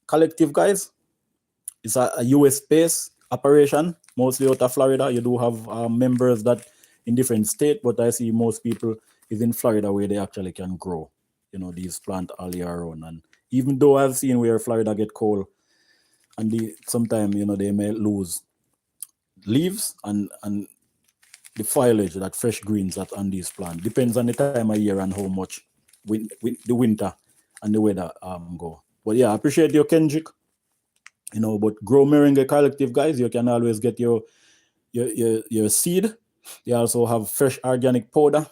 Collective, guys, it's a US based operation, mostly out of Florida. You do have members that in different states, but I see most people is in Florida where they actually can grow, these plants all year round. And even though I've seen where Florida get cold and sometimes, they may lose leaves and the foliage, that fresh greens that on these plants. Depends on the time of year and how much the winter and the weather go. But yeah, I appreciate your Kendrick. But Grow Merengue Collective, guys, you can always get your seed. They also have fresh organic powder.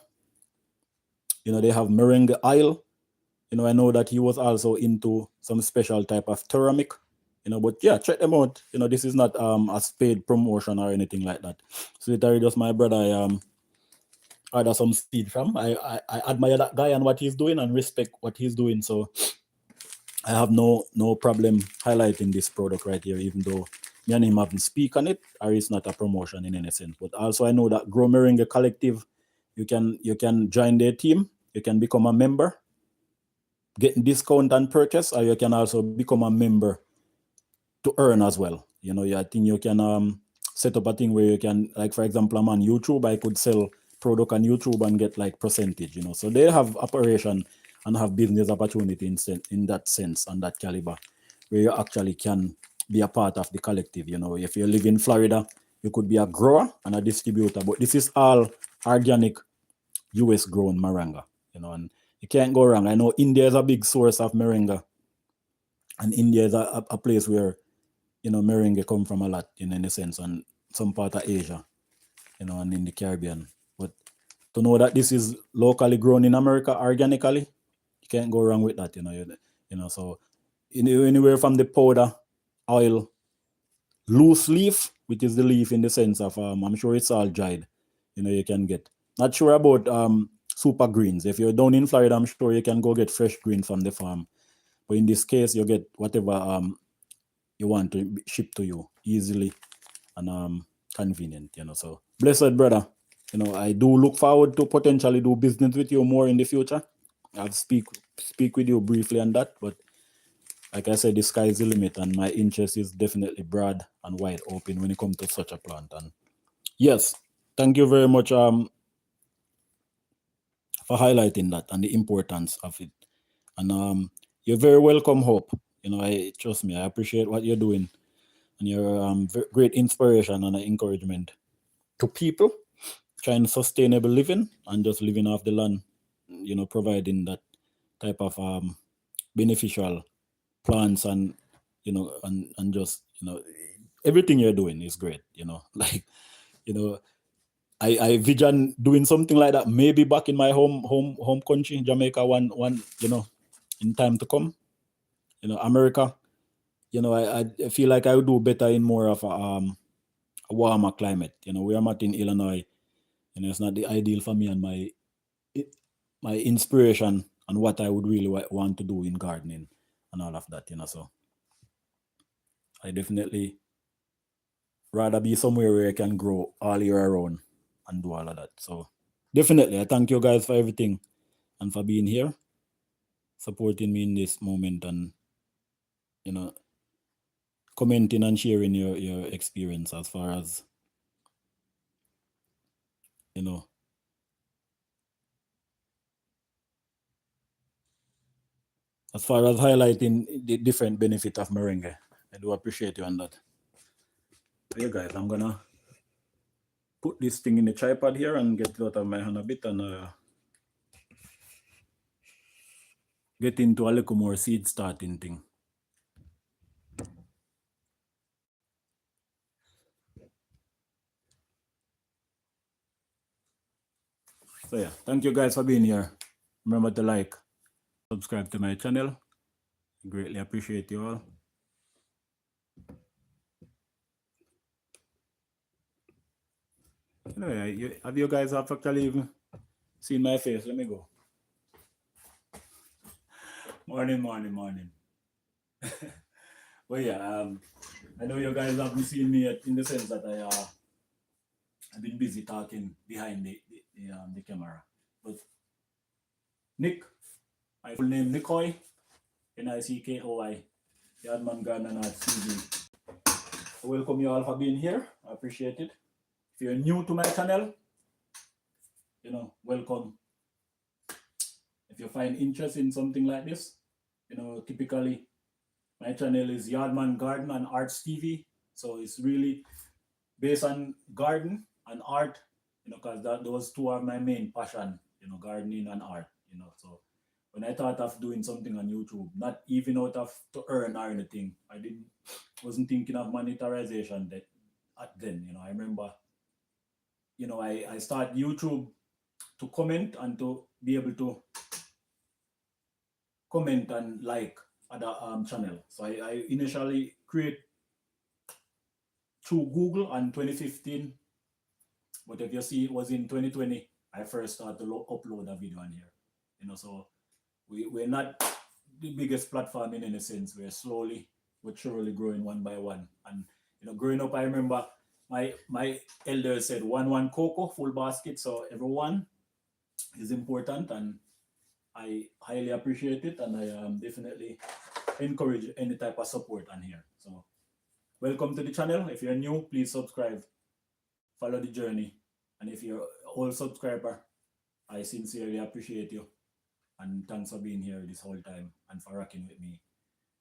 They have merengue oil. I know that he was also into some special type of turmeric. But yeah, check them out. This is not a paid promotion or anything like that. So literally just my brother I order some seed from. I admire that guy and what he's doing and respect what he's doing. So I have no problem highlighting this product right here, even though me and him haven't speak on it, or it's not a promotion in any sense. But also I know that Grow Merengue Collective, you can join their team, you can become a member, get discount and purchase, or you can also become a member to earn as well. I think you can set up a thing where you can, like for example, I'm on YouTube, I could sell product on YouTube and get like percentage, So they have operation and have business opportunity in that sense and that caliber, where you actually can be a part of the collective. If you live in Florida, you could be a grower and a distributor, but this is all organic US grown moringa, and you can't go wrong. I know India is a big source of moringa, and India is a place where, moringa come from a lot, in a sense, and some part of Asia, and in the Caribbean. But to know that this is locally grown in America organically, you can't go wrong with that, so anywhere from the powder, oil, loose leaf, which is the leaf in the sense of, I'm sure it's all dried, you can get. Not sure about super greens. If you're down in Florida, I'm sure you can go get fresh greens from the farm. But in this case, you get whatever you want to ship to you easily and convenient, so blessed brother, I do look forward to potentially do business with you more in the future. I'll speak with you briefly on that, but like I said, the sky is the limit, and my interest is definitely broad and wide open when it comes to such a plant. And yes, thank you very much for highlighting that and the importance of it. And you're very welcome, Hope. I trust me, I appreciate what you're doing, and you're great inspiration and encouragement to people trying sustainable living and just living off the land, providing that type of beneficial plants and and just everything you're doing is great, like I vision doing something like that maybe back in my home country, Jamaica, one in time to come, America. I feel like I would do better in more of a warmer climate. We are not in Illinois, it's not the ideal for me and my inspiration and what I would really want to do in gardening and all of that, so I definitely rather be somewhere where I can grow all year around and do all of that. So definitely, I thank you guys for everything and for being here, supporting me in this moment, and commenting and sharing your experience as far as highlighting the different benefit of moringa. I do appreciate you on that. Hey guys, I'm gonna put this thing in the tripod here and get it out of my hand a bit and get into a little more seed starting thing. So yeah, thank you guys for being here. Remember to like, subscribe to my channel. Greatly appreciate you all. Anyway, have you guys actually even seen my face? Let me go. Morning. Well, yeah, I know you guys haven't seen me yet, in the sense that I've been busy talking behind the camera. But Nick, my full name Nicoy, Nickoi, Yardman Garden Art TV. I welcome you all for being here. I appreciate it. If you're new to my channel, welcome. If you find interest in something like this, typically my channel is Yardman Garden and Arts TV. So it's really based on garden and art, because those two are my main passion, gardening and art, So when I thought of doing something on YouTube, not even out of to earn or anything, wasn't thinking of monetization then. I remember, I started YouTube to comment and to be able to comment and like other channel. So I initially create through Google in 2015, but if you see, it was in 2020 I first started to upload a video on here. So we're not the biggest platform in any sense. We're slowly but surely growing one by one. And growing up, I remember my elders said one cocoa, full basket. So everyone is important, and I highly appreciate it, and I definitely encourage any type of support on here. So welcome to the channel. If you're new, please subscribe, follow the journey, and if you're an old subscriber, I sincerely appreciate you, and thanks for being here this whole time and for rocking with me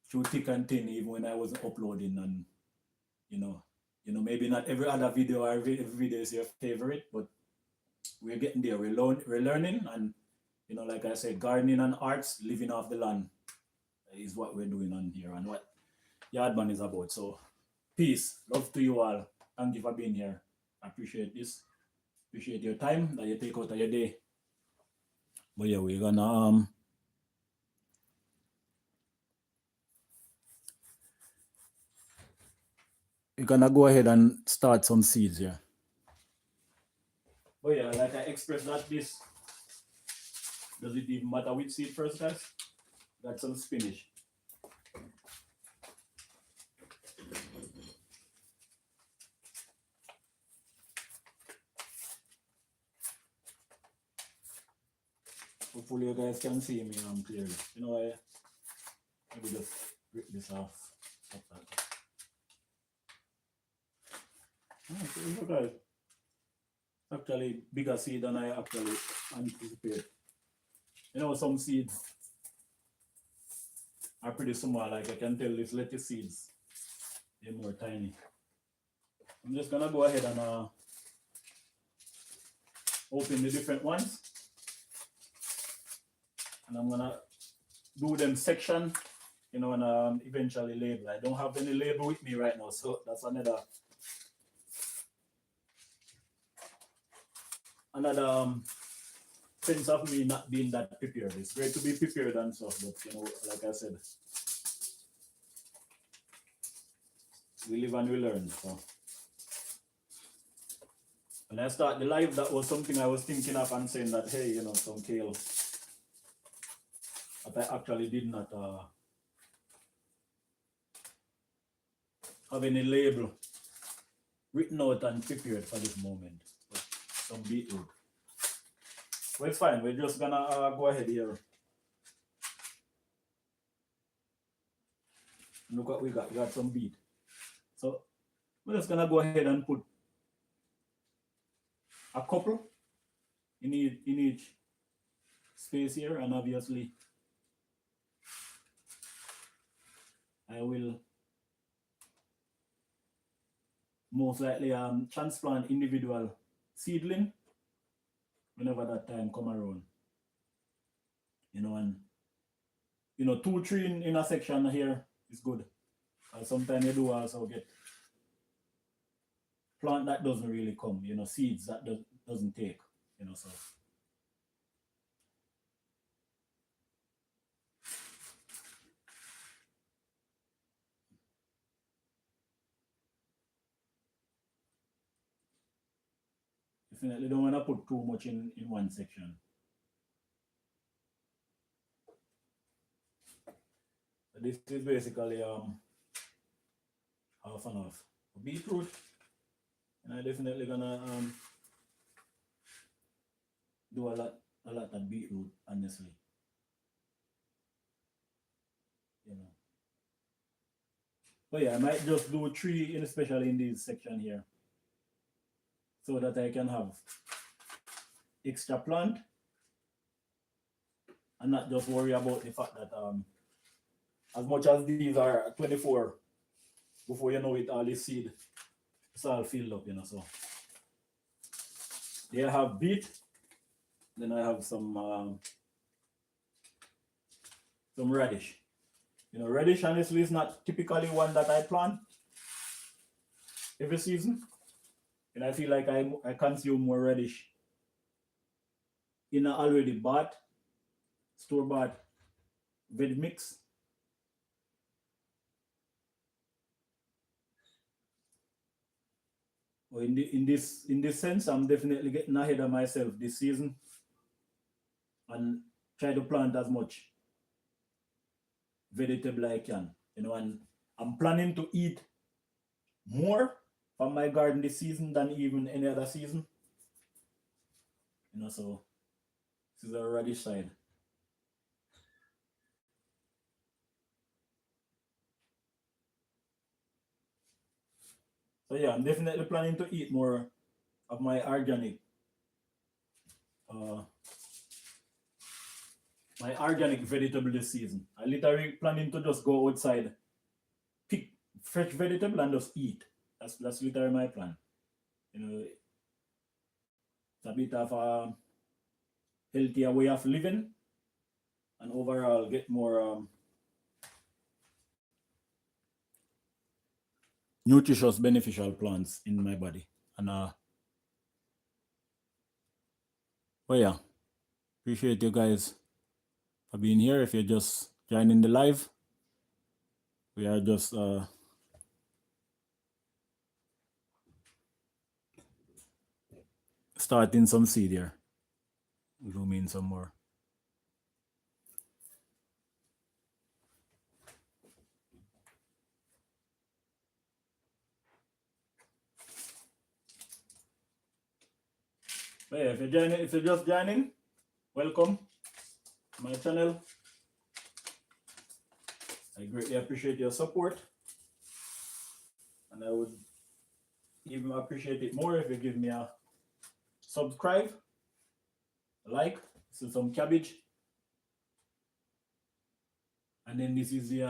through thick and thin, even when I wasn't uploading. And maybe not every other video or every video is your favorite, but we're getting there. We're learning, and you know, like I said, gardening and arts, living off the land is what we're doing on here and what Yardman is about. So peace, love to you all. Thank you for being here. I appreciate this. Appreciate your time that you take out of your day. But yeah, we're gonna go ahead and start some seeds here. But yeah, like I expressed that this, does it even matter which seed first, guys? Got some spinach. Hopefully you guys can see me clearly. You know, I maybe just rip this off. Look at it. Actually bigger seed than I actually anticipated. You know, some seeds are pretty small, like I can tell these lettuce seeds, they're more tiny. I'm just gonna go ahead and open the different ones. And I'm gonna do them section, you know, and eventually label. I don't have any label with me right now, so that's another sense of me not being that prepared. It's great to be prepared and stuff, but you know, like I said, we live and we learn. So when I start the live, that was something I was thinking of and saying that, hey, you know, some kale that I actually did not have any label written out and prepared for this moment. But some beetroot. Well, it's fine. We're just gonna go ahead here. Look what we got. We got some beet. So we're just gonna go ahead and put a couple in each space here, and obviously I will most likely transplant individual seedling whenever that time come around. You know, and you know, 2-3 in a section here is good. Sometimes you do also get plant that doesn't really come, you know, seeds that doesn't take, you know, so. Definitely don't want to put too much in one section. This is basically half and half. Beetroot, and I definitely gonna do a lot of beetroot, honestly. You know. But yeah, I might just do 3 especially in this section here, so that I can have extra plant and not just worry about the fact that as much as these are 24, before you know it, all this seed, it's all filled up, you know. So here I have beet, then I have some radish. You know, radish honestly is not typically one that I plant every season, and I feel like I consume more radish in an already bought, store-bought veg mix. Well, in this sense, I'm definitely getting ahead of myself this season and try to plant as much vegetable I can, you know, and I'm planning to eat more from my garden this season than even any other season, you know. So this is a radish side. So yeah, I'm definitely planning to eat more of my organic vegetable this season. I literally planning to just go outside, pick fresh vegetable and just eat. That's literally my plan. You know, It's a bit of a healthier way of living, and overall get more nutritious, beneficial plants in my body. And well, yeah, appreciate you guys for being here. If you're just joining the live, we are just starting some seed here. Zoom in some more. But yeah, if you're just joining, welcome to my channel. I greatly appreciate your support, and I would even appreciate it more if you give me a subscribe, a like. This is some cabbage, and then this is the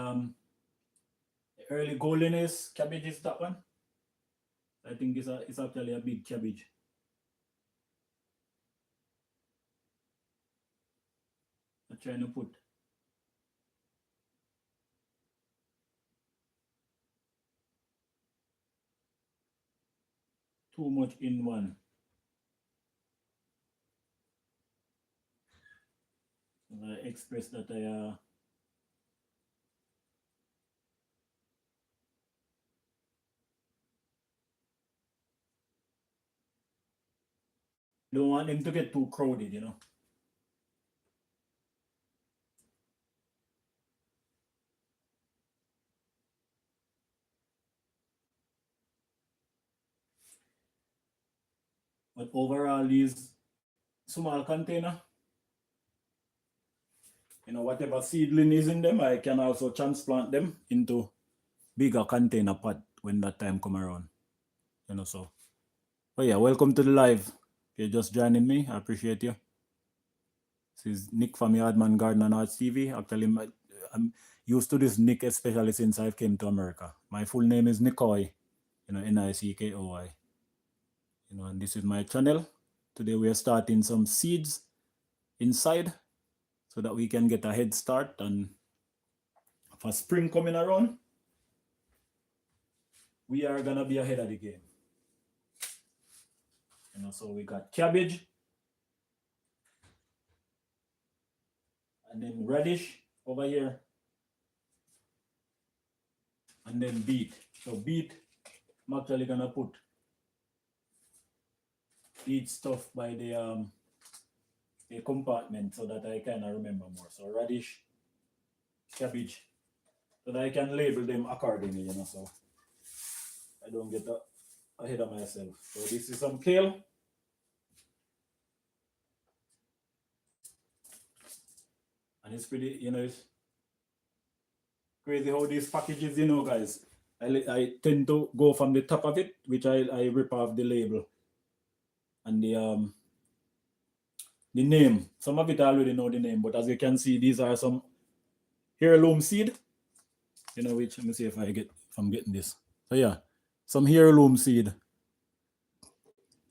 early goldeness cabbage. Is that one? I think it's actually a big cabbage. I'm trying to put too much in one. I express that I don't want them to get too crowded, you know. But overall, these small container, you know, whatever seedling is in them, I can also transplant them into bigger container pot when that time come around, you know. So, but yeah, welcome to the live. If you're just joining me, I appreciate you. This is Nick from Yardman Garden and Arts TV. Actually, I'm used to this Nick especially since I came to America. My full name is Nickoi, you know, Nickoi. You know, and this is my channel. Today we are starting some seeds inside so that we can get a head start, and for spring coming around, we are gonna be ahead of the game. You know, so we got cabbage, and then radish over here, and then beet. So beet, I'm actually gonna put beet stuff by the compartment so that I kind of remember more. So radish, cabbage, so that I can label them accordingly, you know, so I don't get ahead of myself. So this is some kale. And it's pretty, you know, it's crazy how these packages, you know, guys. I tend to go from the top of it, which I rip off the label and the name. Some of it I already know the name, but as you can see, these are some heirloom seed. You know, which let me see if I'm getting this. So yeah, some heirloom seed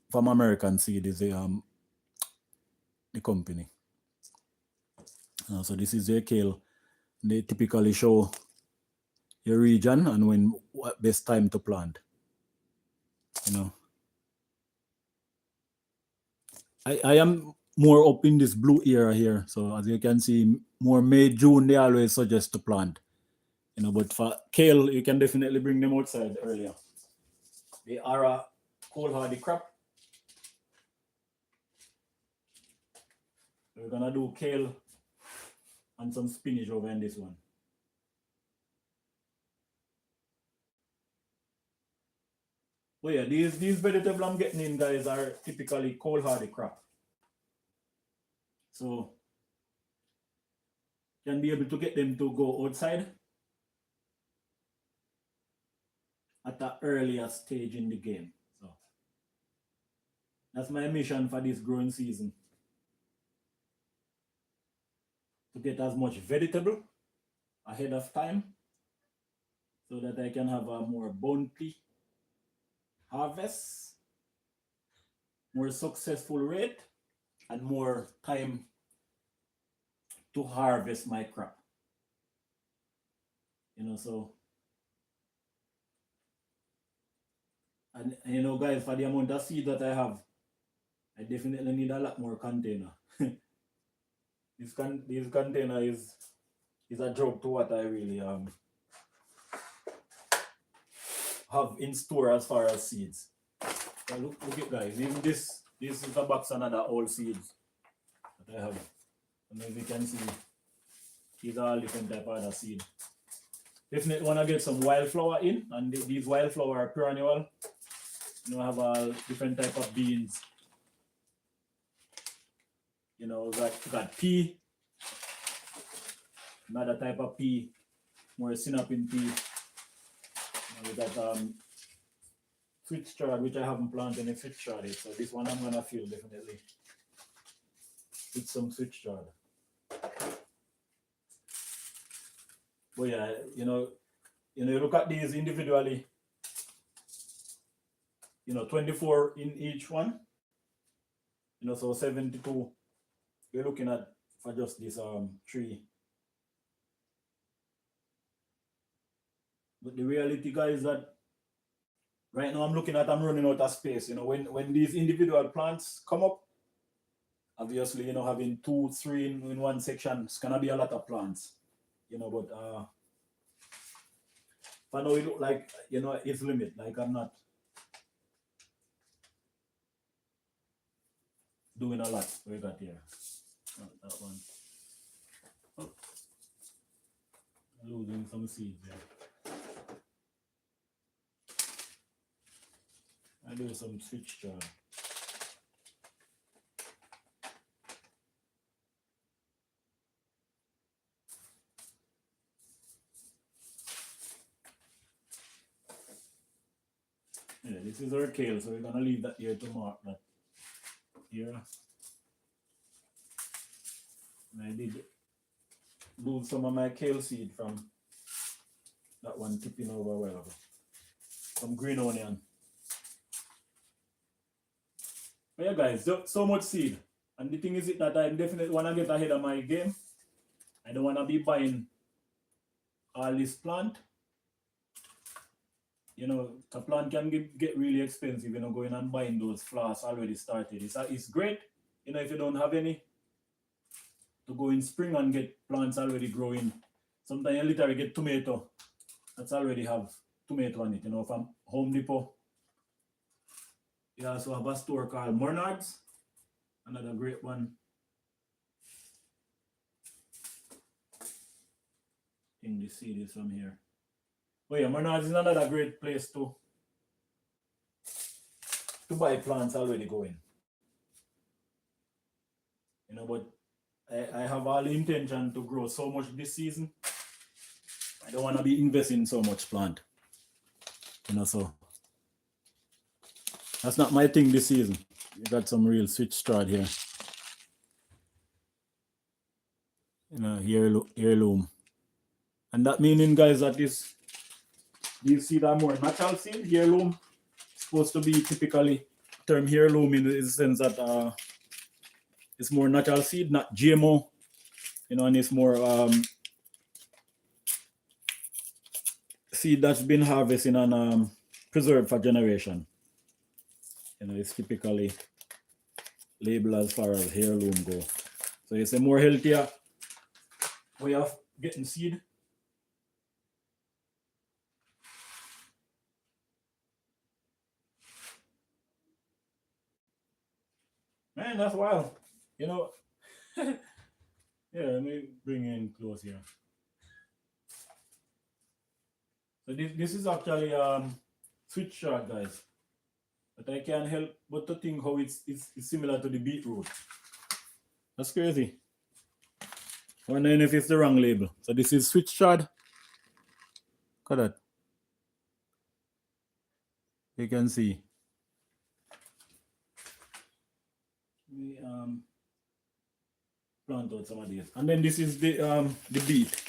from American Seed is the company. So this is their kale. They typically show your region and when what best time to plant. You know, I am more up in this blue era here. So as you can see, more May, June, they always suggest to plant. You know, but for kale, you can definitely bring them outside earlier. They are a cold hardy crop. We're gonna do kale and some spinach over in this one. But yeah, these vegetables I'm getting in, guys, are typically cold hardy crop. So you can be able to get them to go outside at the earlier stage in the game. So that's my mission for this growing season. To get as much vegetable ahead of time so that I can have a more bounty harvest more successful rate and more time to harvest my crop. So and guys, for the amount of seed that I have, I definitely need a lot more container. This container is a joke to what I really have in store as far as seeds. So look at guys, even this is a box of another old seeds that I have. And as you can see, these are all different type of other seed. Definitely want to get some wildflower in, and these wildflower are perennial. I have all different type of beans. Got pea, another type of pea, more cinnamon pea. We got switch chard, which I haven't planted any switch chard yet. So this one I'm gonna fill definitely with some switch chard. But yeah, you look at these individually. 24 in each one. So 72. We're looking at for just this tree. But the reality, guys, is that right now I'm running out of space. When these individual plants come up, obviously, having 2, 3 in one section, it's gonna be a lot of plants. But for now it look like it's limit. Like I'm not doing a lot. We got here. That one. Oh. Losing some seeds there. I do some switch chard. Yeah, this is our kale, so we're gonna leave that here to mark that here. And I did lose some of my kale seed from that one tipping over a while ago. Some green onion. But yeah, guys, so much seed. And the thing is that I definitely want to get ahead of my game. I don't want to be buying all this plant. The plant can get really expensive, going and buying those flowers already started. It's great, if you don't have any, to go in spring and get plants already growing. Sometimes you literally get tomato that's already have tomato on it, from Home Depot. You also have a store called Chards, another great one. I think the seed is from here. Oh yeah, Chards is another great place to buy plants already going. But I have all the intention to grow so much this season. I don't want to be investing so much plant. So that's not my thing this season. We got some real switch chard here. Heirloom. And that meaning, guys, that these seeds are more natural seed. Heirloom supposed to be typically term heirloom in the sense that it's more natural seed, not GMO, and it's more seed that's been harvested and preserved for generation. It's typically labeled as far as heirloom go. So it's a more healthier way of getting seed. Man, that's wild. Yeah, let me bring you in close here. So this is actually switch chard, guys. But I can't help but to think how it's similar to the beetroot. That's crazy. Wondering if it's the wrong label. So this is switch chard. Look at that. You can see. We plant out some of these. And then this is the beet.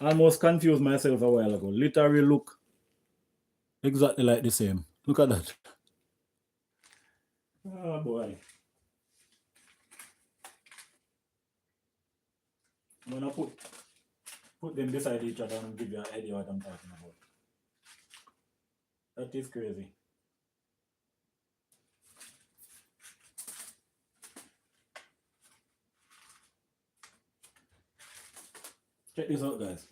I almost confused myself a while ago. Literally look exactly like the same. Look at that. Oh boy. I'm gonna put them beside each other and give you an idea what I'm talking about. That is crazy. Check this out, guys.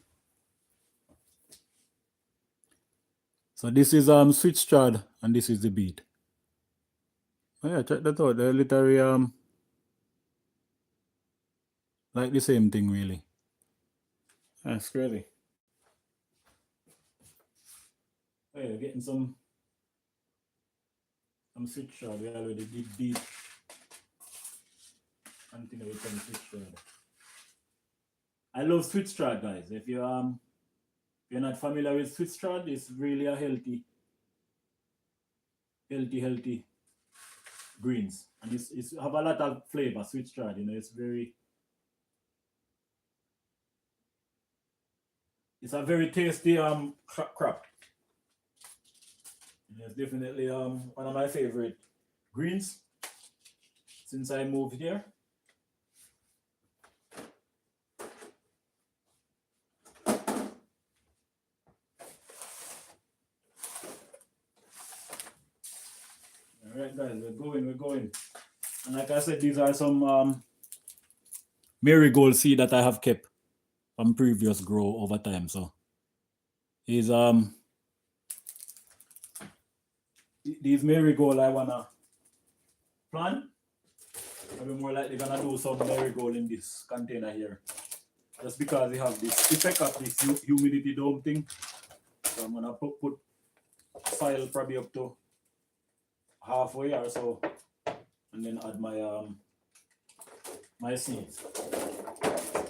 So this is switch chard and this is the beet. Oh yeah, check that out. They're literally like the same thing really. That's crazy. Oh yeah, getting some switch chard. We already did beet. Continue with some switch chard. I love switch chard, guys. If you're not familiar with switch chard, it's really a healthy greens, and it's have a lot of flavor. Switch chard, you know, it's a very tasty crop. And it's definitely one of my favorite greens since I moved here. Alright guys, we're going. And like I said, these are some marigold seed that I have kept from previous grow over time. So these marigold I wanna plant. I'll be more likely gonna do some marigold in this container here. Just because they have this effect of this humidity dome thing. So I'm gonna put soil probably up to halfway or so, and then add my my seeds.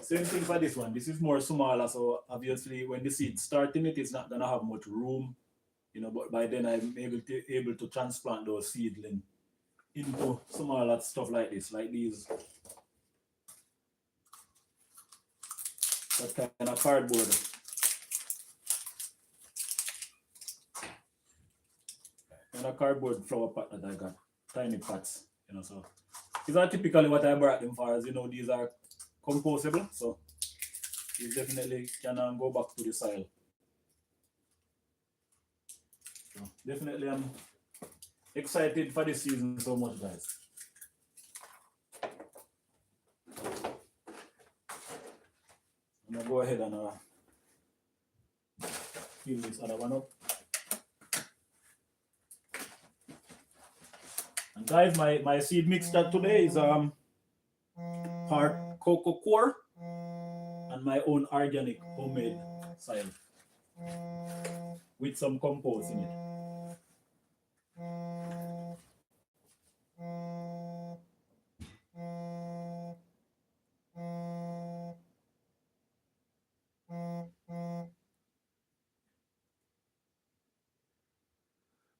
Same thing for this one. This is more smaller, so obviously when the seeds start in it, it's not gonna have much room, you know. But by then I'm able to transplant those seedlings into smaller stuff like this, like these. That kind of cardboard. And a cardboard flower pot that I got, tiny pots, you know. So these are typically what I brought them for, as you know. These are compostable, so you definitely can go back to the soil. So definitely I'm excited for this season so much, guys. I'm gonna go ahead and fill this other one up. And guys, my seed mixture today is part cocoa core and my own organic homemade soil with some compost in it.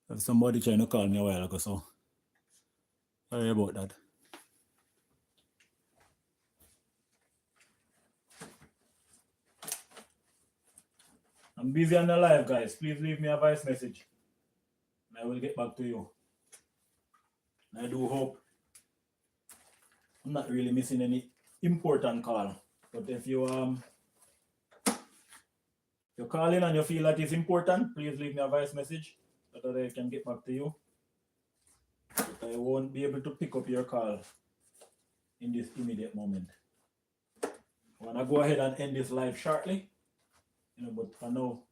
There's somebody trying to call me a while ago, so sorry about that. I'm busy on the live, guys. Please leave me a voice message and I will get back to you. And I do hope I'm not really missing any important call. But if you're calling and you feel that it's important, please leave me a voice message so that I can get back to you. But I won't be able to pick up your call in this immediate moment. I want to go ahead and end this live shortly, you know, but for now,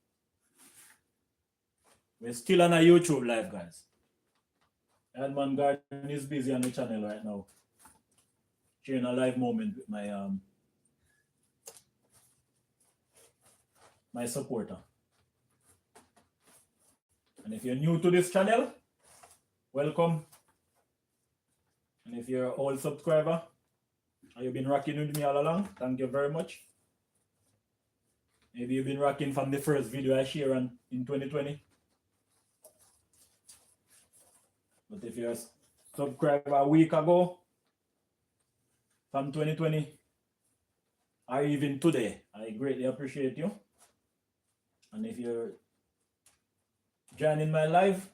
we're still on a YouTube live, guys. Adman Garden is busy on the channel right now, sharing a live moment with my my supporter. And if you're new to this channel, welcome. And if you're an old subscriber and you've been rocking with me all along, thank you very much. Maybe you've been rocking from the first video I shared in 2020. But if you're a subscriber a week ago, from 2020, or even today, I greatly appreciate you. And if you're joining my live,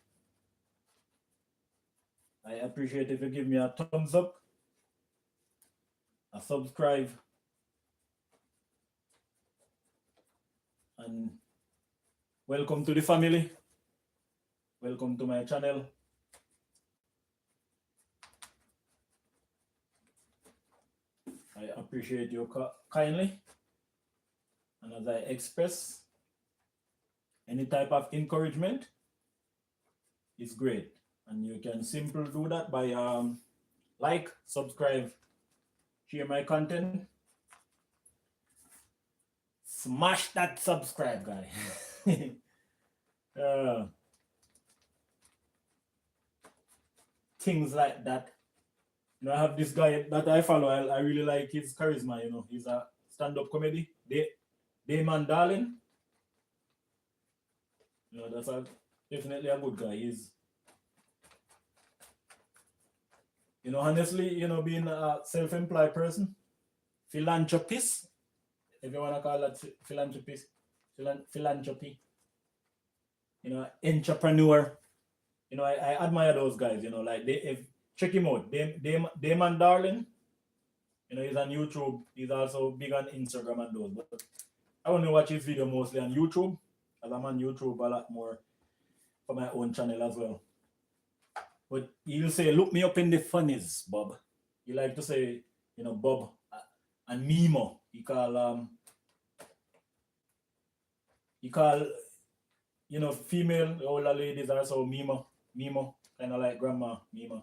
I appreciate if you give me a thumbs up, a subscribe, and welcome to the family. Welcome to my channel. I appreciate you kindly. And as I express, any type of encouragement is great. And you can simply do that by like, subscribe, share my content. Smash that subscribe, guy. Things like that. You know, I have this guy that I follow. I really like his charisma. You know, he's a stand-up comedy. Damon Darling. You know, that's definitely a good guy. He's, you know, honestly, you know, being a self-employed person, philanthropist, if you want to call that philanthropist, philanthropy, you know, entrepreneur. You know, I admire those guys. You know, like check him out, Damon Darling. You know, he's on YouTube. He's also big on Instagram and those. But I only watch his video mostly on YouTube, as I'm on YouTube a lot more for my own channel as well. But he'll say, look me up in the funnies, Bob. He like to say, you know, Bob and Mimo. He call, you know, female older ladies are so Mimo, kind of like grandma, Mimo.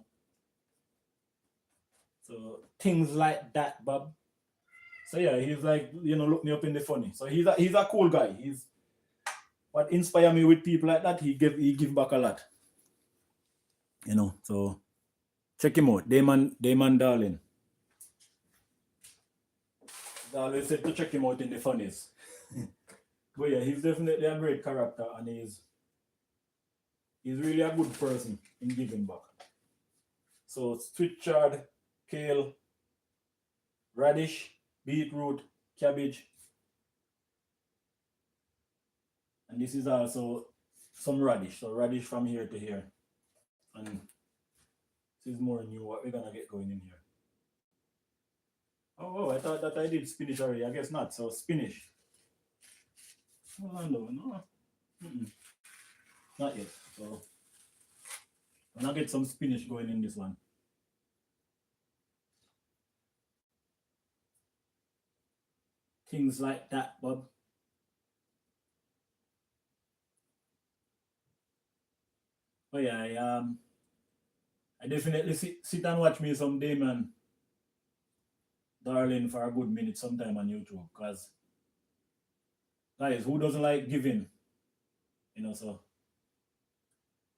So things like that, Bob. So yeah, he's like, you know, look me up in the funny. So he's a cool guy. He's what inspire me with people like that. He give back a lot. You know, so check him out, Damon Darling. I always said to check him out in the funnies. But yeah, he's definitely a great character, and he's really a good person in giving back. So sweet chard, kale, radish, beetroot, cabbage, and this is also some radish. So radish from here to here, and this is more new. What we're gonna get going in here. Oh, I thought that I did spinach already. I guess not. So spinach. Oh, no. Not yet. So I'm gonna get some spinach going in this one. Things like that, Bob. Oh yeah, I definitely sit and watch me some Damon Darling for a good minute sometime on YouTube, because guys, who doesn't like giving? You know, so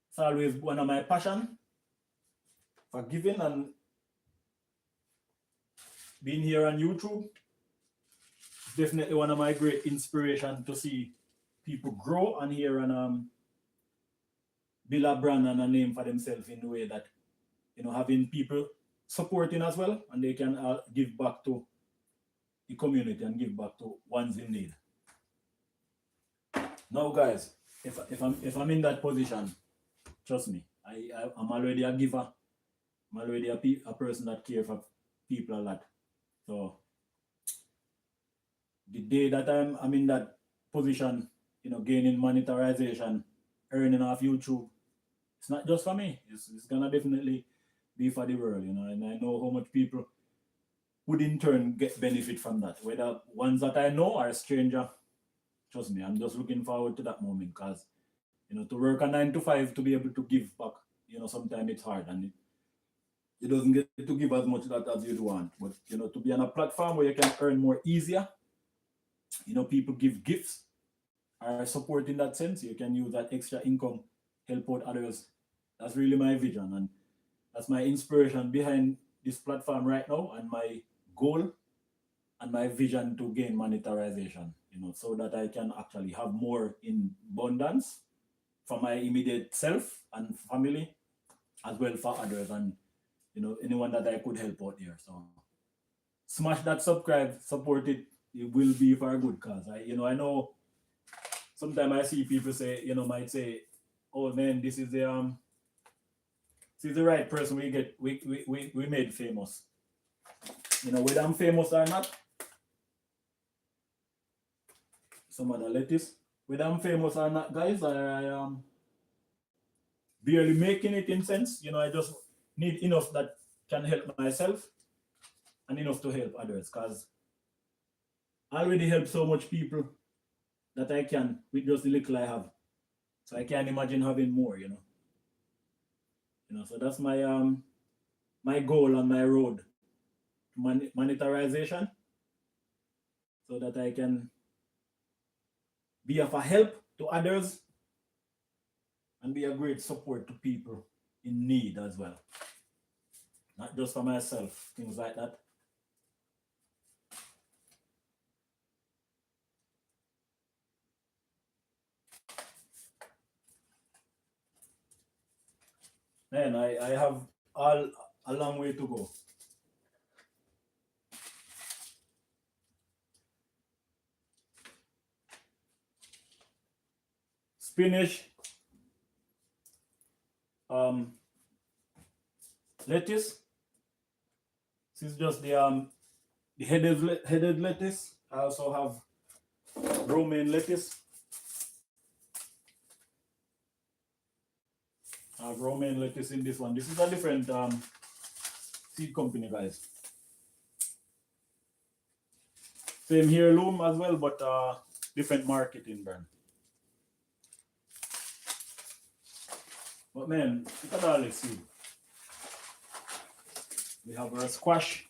it's always one of my passion for giving, and being here on YouTube is definitely one of my great inspiration to see people grow and here and build a brand and a name for themselves in the way that, you know, having people supporting as well, and they can give back to the community and give back to ones in need. Now, guys, if I'm in that position, trust me, I'm already a giver. I'm already a person that cares for people a lot. So the day that I'm in that position, you know, gaining monetization, earning off YouTube, it's not just for me. It's gonna definitely be for the world, you know, and I know how much people would in turn get benefit from that, whether ones that I know or a stranger. Trust me, I'm just looking forward to that moment, because, you know, to work a 9 to 5 to be able to give back, you know, sometimes it's hard, and it doesn't get to give as much that as you'd want. But, you know, to be on a platform where you can earn more easier, you know, people give gifts or support in that sense, you can use that extra income, help out others. That's really my vision, and that's my inspiration behind this platform right now, and my goal and my vision to gain monetization, you know, so that I can actually have more in abundance for my immediate self and family, as well for others, and, you know, anyone that I could help out here. So smash that subscribe, support it. It will be for a good cause. I know sometimes I see people say, you know, might say, oh man, this is the She's the right person we made famous. You know, whether I'm famous or not, some other lettuce. Whether I'm famous or not, guys, I am barely making it in sense. You know, I just need enough that can help myself and enough to help others, because I already help so much people that I can with just the little I have. So I can't imagine having more, you know. So that's my goal on my road to monetization, so that I can be of a help to others and be a great support to people in need as well. Not just for myself, things like that. Man, I have a long way to go. Spinach, lettuce. This is just the headed lettuce. I also have romaine lettuce. I have romaine lettuce in this one. This is a different seed company, guys. Same heirloom as well, but different marketing brand. But man, look at all this seed. We have our squash,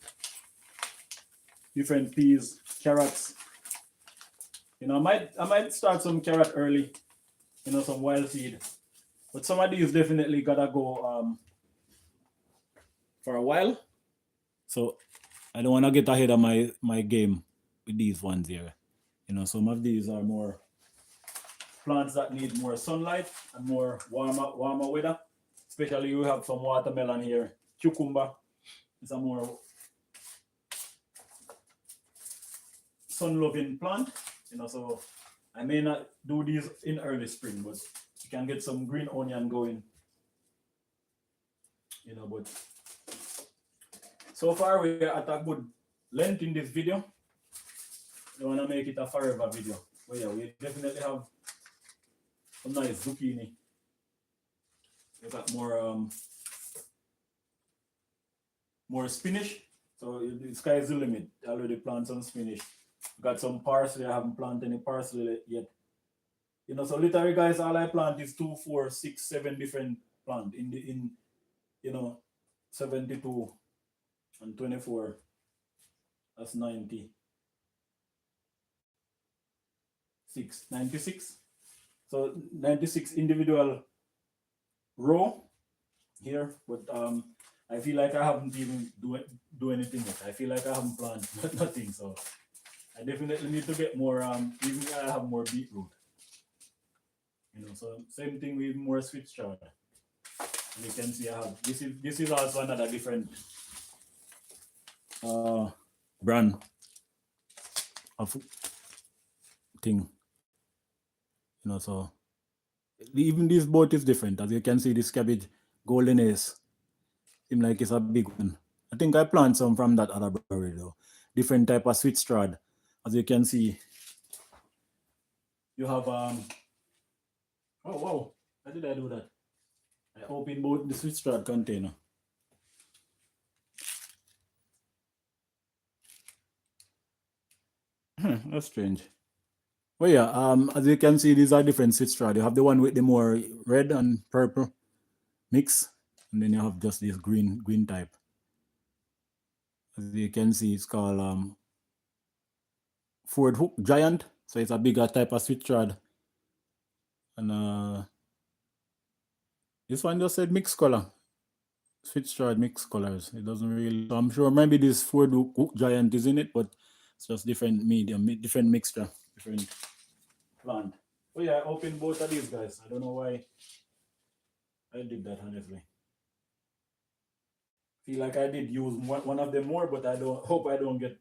different peas, carrots. You know, I might start some carrot early, you know, some wild seed. But some of these definitely gotta go for a while. So I don't wanna get ahead of my game with these ones here. You know, some of these are more plants that need more sunlight and more warmer weather. Especially you have some watermelon here, cucumber. It's a more sun-loving plant, you know, so I may not do these in early spring, but you can get some green onion going, you know. But so far we're at a good length in this video. I want to make it a forever video. But yeah, we definitely have some nice zucchini. We got more spinach. So the sky is the limit. I already planted some spinach. Got some parsley. I haven't planted any parsley yet. You know, so literally, guys, all I plant is 2, 4, 6, 7 different plants in you know, 72 and 24. That's 96. 96. So 96 individual row here, but I feel like I haven't even do anything yet. I feel like I haven't planted nothing, so I definitely need to get more. Even I have more beetroot, you know. So same thing with more sweet chard. And you can see I have this is also another different brand of thing, you know. So even this boat is different. As you can see, this cabbage golden ace seems like it's a big one. I think I planted some from that other berry though. Different type of sweet strad. As you can see, you have oh wow, how did I do that? I opened both the sweet strad container. That's strange. Well, yeah, as you can see, these are different sweet strad. You have the one with the more red and purple mix, and then you have just this green type. As you can see, it's called Ford Hook Giant. So it's a bigger type of sweet strad. And this one just said mixed color. Sweet strad mixed colors. It doesn't really. So I'm sure maybe this Ford Hook Giant is in it, but it's just different medium, different mixture, different plant. Oh yeah, I opened both of these, guys. I don't know why I did that, honestly. Feel like I did use one of them more, but I hope I don't get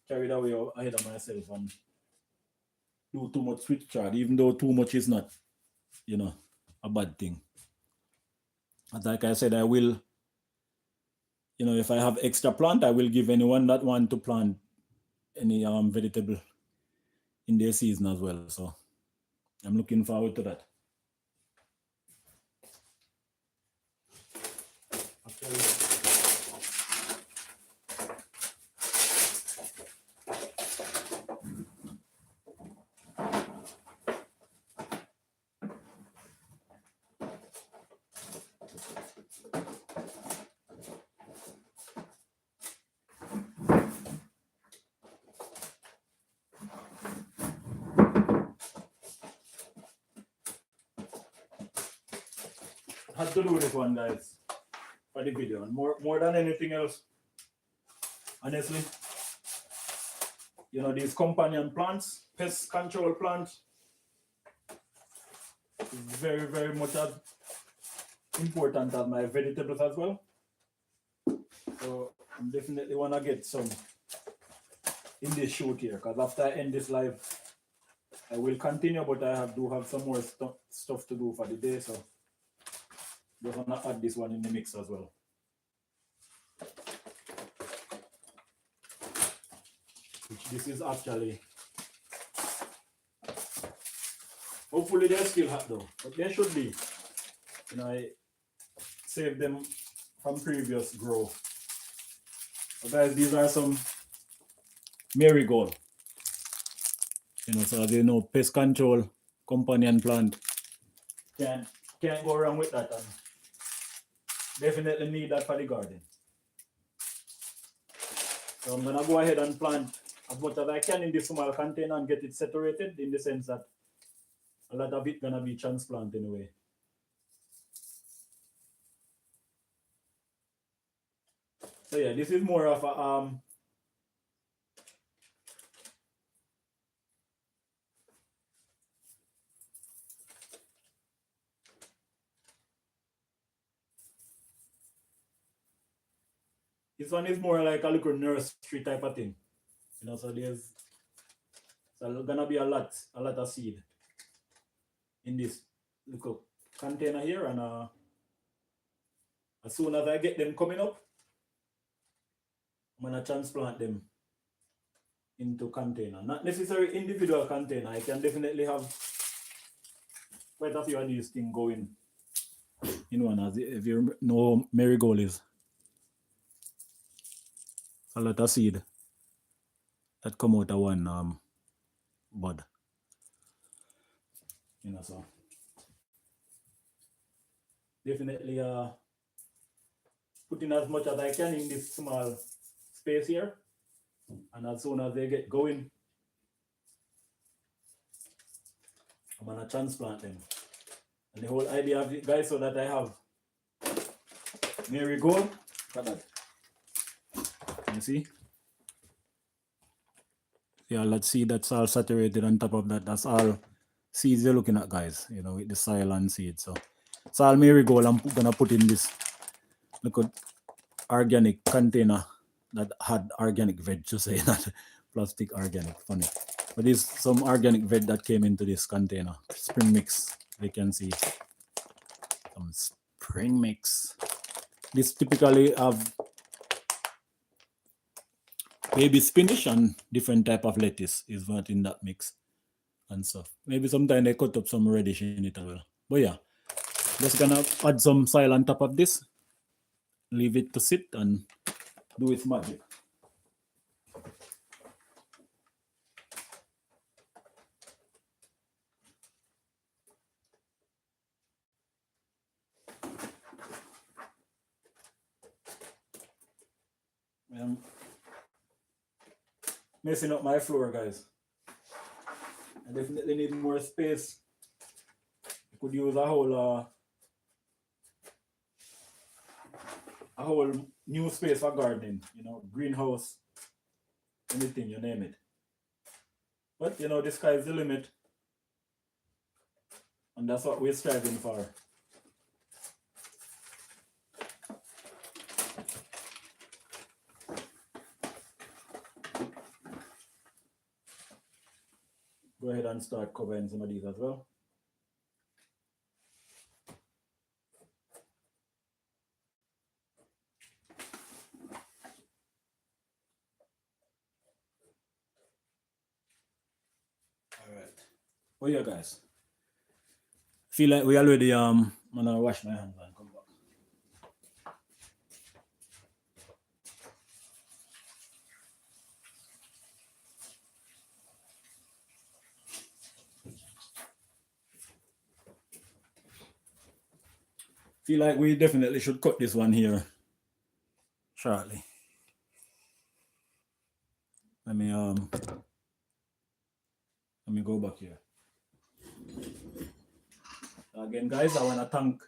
carried away or ahead of myself and do too much sweet chard, even though too much is not, you know, a bad thing. But like I said, I will, if I have extra plant, I will give anyone that want to plant any vegetable in their season as well. So I'm looking forward to that. Had to do this one, guys, for the video. And more than anything else, honestly, these companion plants, pest control plants, very, very much as important as my vegetables as well. So I definitely want to get some in this shoot here, because after I end this live, I will continue, but I do have some more stuff to do for the day. So just want to add this one in the mix as well. This is actually, hopefully they're still hot though, but they should be. I saved them from previous grow. So guys, these are some marigold. So they know pest control, companion plant. Can't go wrong with that, and definitely need that for the garden. So I'm gonna go ahead and plant as much as I can in this small container and get it saturated, in the sense that a lot of it gonna be transplanted anyway. So yeah, this is more of a this one is more like a little nursery type of thing. So there's gonna be a lot of seed in this little container here, and as soon as I get them coming up, I'm gonna transplant them into container. Not necessarily individual container. I can definitely have quite a few of these things going in one. As if you know, marigold is a lot of seed that come out of one bud. So definitely putting as much as I can in this small space here, and as soon as they get going, I'm gonna transplant them. And the whole idea of it, guys, so that I have marigold. Look at that. You see? Yeah, let's see, that's all saturated on top of that. That's all seeds you're looking at, guys, with the soil and seeds. So it's all marigold I'm gonna put in this little organic container that had organic veg, to say, not plastic organic. Funny. But there's some organic veg that came into this container. Spring mix. You can see some spring mix. This typically have baby spinach and different type of lettuce is what in that mix and stuff. Maybe sometimes they cut up some radish in it as well. But yeah, just gonna add some soil on top of this, leave it to sit and do its magic. I'm messing up my floor, guys. I definitely need more space. I could use a whole new space for gardening, greenhouse, anything, you name it. But the sky is the limit, and that's what we're striving for. Go ahead and start covering some of these as well. Oh yeah, guys. Feel like we already I'm gonna wash my hands and come back. Feel like we definitely should cut this one here shortly. Let me go back here. Again, guys, I wanna thank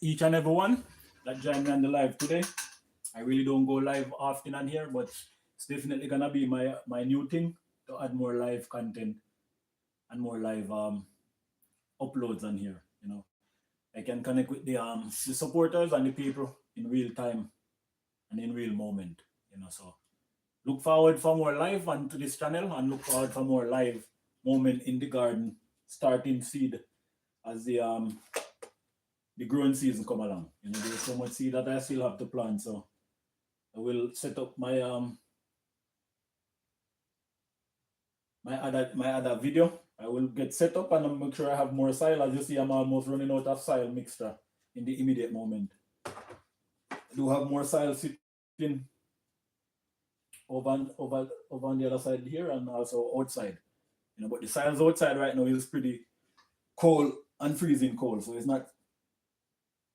each and every one that joined me on the live today. I really don't go live often on here, but it's definitely gonna be my new thing to add more live content and more live uploads on here. You know, I can connect with the supporters and the people in real time and in real moment. You know, so look forward for more live onto this channel and look forward for more live moment in the garden, starting seed as the growing season come along. You know, there's so much seed that I still have to plant, so I will set up my my other video. I will get set up and I'll make sure I have more soil. As you see, I'm almost running out of soil mixture in the immediate moment. I do have more soil sitting over on the other side here and also outside. You know, but the soils outside right now is pretty cold and freezing cold, so it's not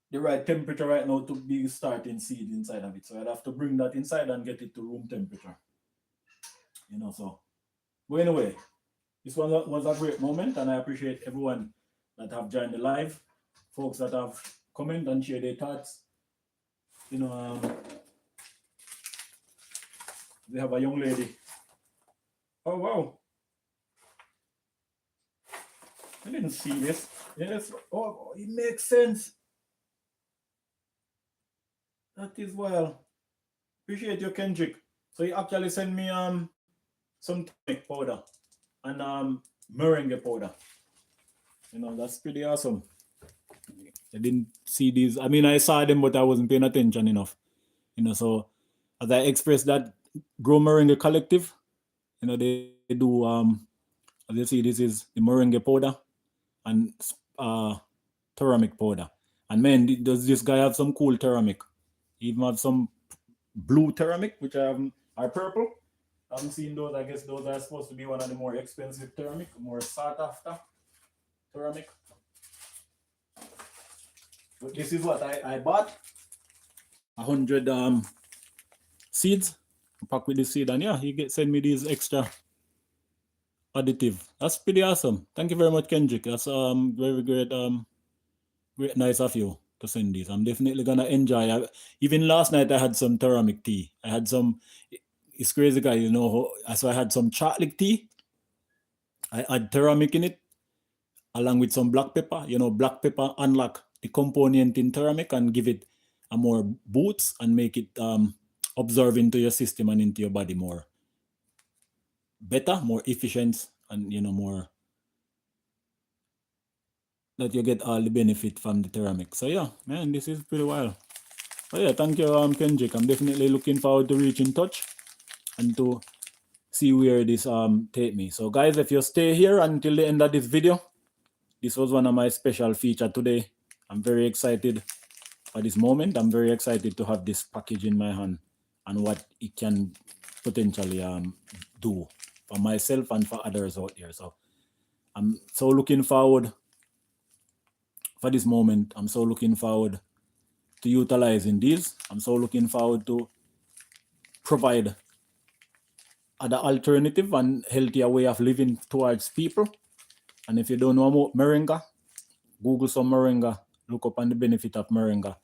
the right temperature right now to be starting seed inside of it. So I'd have to bring that inside and get it to room temperature. You know, so but anyway, this one was a great moment, and I appreciate everyone that have joined the live, folks that have commented and shared their thoughts. You know, we have a young lady. Oh wow! I didn't see this. Yes. Oh, it makes sense. That is well. Appreciate you, Kendrick. So he actually sent me some tonic powder and meringue powder. You know, that's pretty awesome. I didn't see these. I mean, I saw them, but I wasn't paying attention enough. You know, so as I expressed that Grow Meringue Collective, you know, they do as you see, this is the meringue powder and turmeric powder. And man, does this guy have some cool turmeric? He even have some blue turmeric, which are purple. I haven't seen those. I guess those are supposed to be one of the more expensive turmeric, more sought after turmeric. But this is what I bought. 100 seeds. Pack with the seed, and yeah, he send me these extra additive. That's pretty awesome. Thank you very much, Kendrick. That's very great great nice of you to send these. I'm definitely gonna enjoy. Even last night I had some turmeric tea. I had some. It's crazy, guy. You know, so I had some chocolate tea. I add turmeric in it, along with some black pepper. You know, black pepper unlock the component in turmeric and give it a more boost and make it absorb into your system and into your body more better, more efficient, and you know, more that you get all the benefit from the turmeric. So yeah, man, this is pretty wild. But yeah, thank you, Kendrick. I'm definitely looking forward to reach in touch and to see where this take me. So guys, if you stay here until the end of this video, this was one of my special feature today. I'm very excited for this moment. I'm very excited to have this package in my hand and what it can potentially do for myself and for others out there. So I'm so looking forward for this moment. I'm so looking forward to utilizing these. I'm so looking forward to provide other alternative and healthier way of living towards people. And if you don't know about moringa, Google some moringa, look up on the benefit of moringa.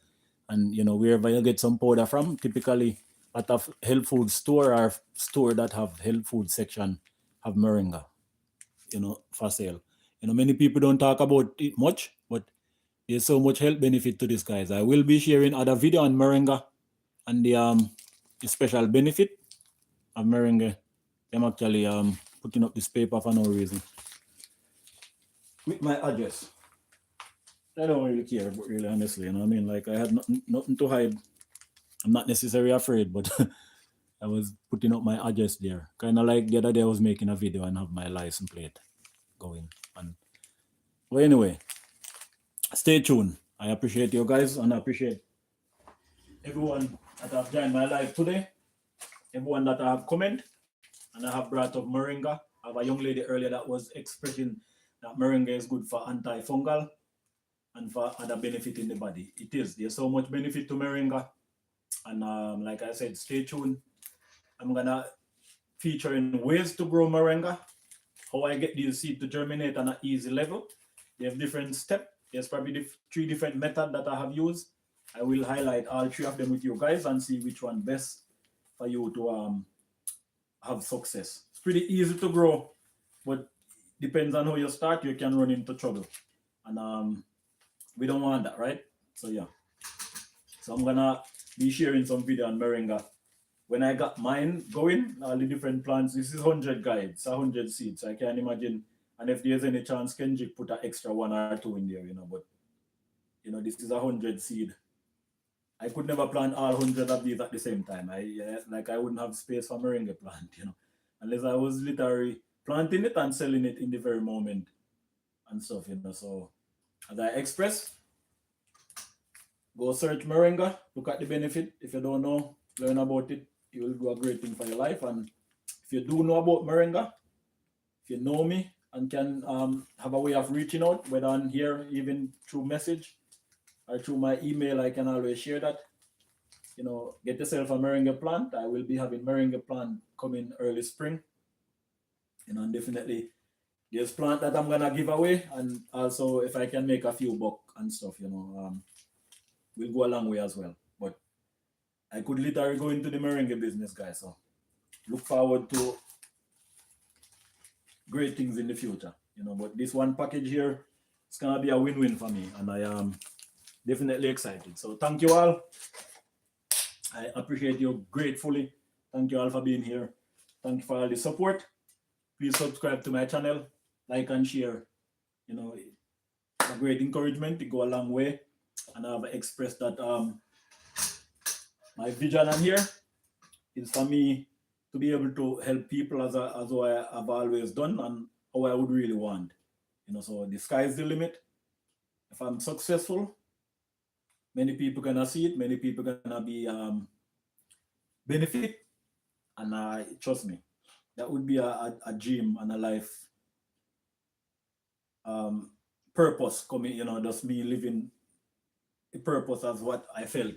And you know, wherever you get some powder from, typically at a health food store or store that have health food section have moringa, you know, for sale. You know, many people don't talk about it much, but there's so much health benefit to this, guys. I will be sharing other video on moringa and the special benefit of moringa. I'm actually putting up this paper for no reason. With my address. I don't really care, but really honestly, you know what I mean? Like I had nothing to hide. I'm not necessarily afraid, but I was putting up my address there. Kind of like the other day I was making a video and have my license plate going. And well, anyway, stay tuned. I appreciate you guys and I appreciate everyone that have joined my live today. Everyone that I have comment and I have brought up moringa. I have a young lady earlier that was expressing that moringa is good for antifungal and for other benefit in the body. It is. There's so much benefit to moringa. And like I said, stay tuned. I'm gonna feature in ways to grow moringa, how I get these seeds to germinate on an easy level. They have different steps. There's probably 3 different methods that I have used. I will highlight all 3 of them with you guys and see which one best for you to have success. It's pretty easy to grow, but depends on how you start, you can run into trouble. And we don't want that, right? So yeah. So I'm gonna be sharing some video on moringa. When I got mine going, all the different plants, this is 100 guides, 100 seeds. I can't imagine. And if there's any chance, Kendrick put an extra 1 or 2 in there, but this is 100 seed. I could never plant all 100 of these at the same time. I wouldn't have space for moringa plant, unless I was literally planting it and selling it in the very moment and stuff, So as I express, go search moringa, look at the benefit. If you don't know, learn about it. It will do a great thing for your life. And if you do know about moringa, if you know me and can have a way of reaching out, whether on here, even through message or through my email, I can always share that. Get yourself a moringa plant. I will be having moringa plant coming early spring. And definitely there's plant that I'm gonna give away, and also if I can make a few buck and stuff, will go a long way as well. But I could literally go into the moringa business, guys. So look forward to great things in the future, But this one package here, it's gonna be a win-win for me, and I am definitely excited. So thank you all. I appreciate you gratefully. Thank you all for being here. Thank you for all the support. Please subscribe to my channel, like and share. It's a great encouragement to go a long way. And I've expressed that my vision on here is for me to be able to help people as I have always done and how I would really want. So the sky is the limit. If I'm successful, many people gonna see it, many people gonna be benefit, and trust me, that would be a dream and a life purpose coming, just me living the purpose as what I felt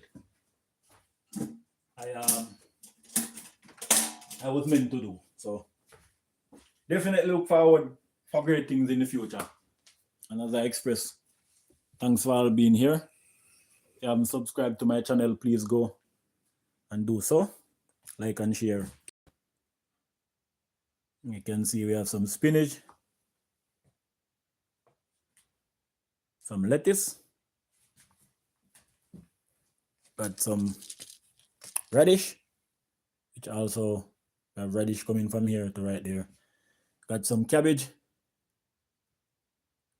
I was meant to do. So definitely look forward for great things in the future. And as I express, thanks for all being here. If you haven't subscribed to my channel, please go and do so. Like and share. You can see we have some spinach, some lettuce, got some radish, which also have radish coming from here to right there. Got some cabbage.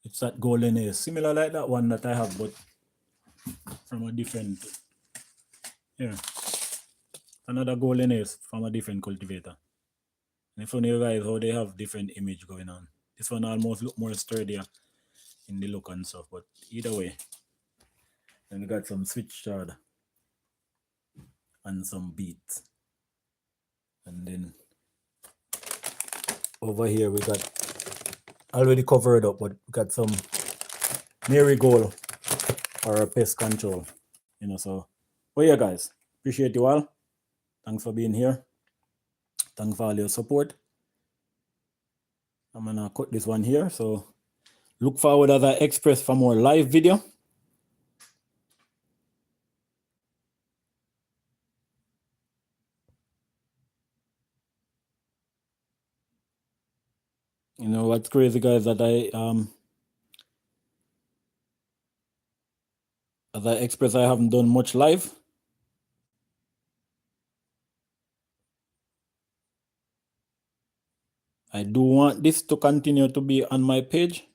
It's that golden ace, similar like that one that I have, but from a different, another golden ace from a different cultivator. And it's funny, guys, how they have different image going on. This one almost look more sturdier in the look and stuff, but either way. And we got some switch chard and some beets. And then over here we got already covered up, but we got some marigold or a pest control, so. But yeah, guys, appreciate you all. Thanks for being here. Thanks for all your support. I'm gonna cut this one here, so look forward as I express for more live video. What's crazy, guys, that as I express, I haven't done much live. I do want this to continue to be on my page.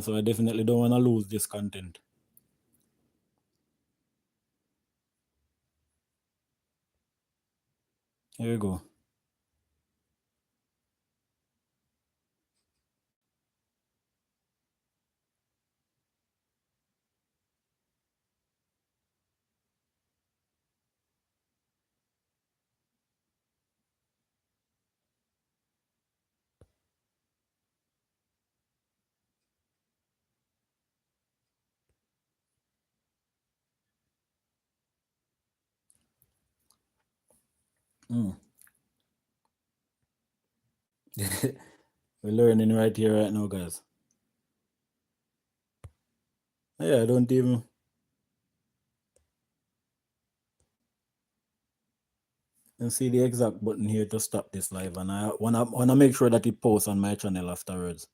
So I definitely don't want to lose this content. Here we go. Mm. We're learning right here, right now, guys. Yeah, I don't even. And see the exact button here to stop this live, and I wanna make sure that it posts on my channel afterwards.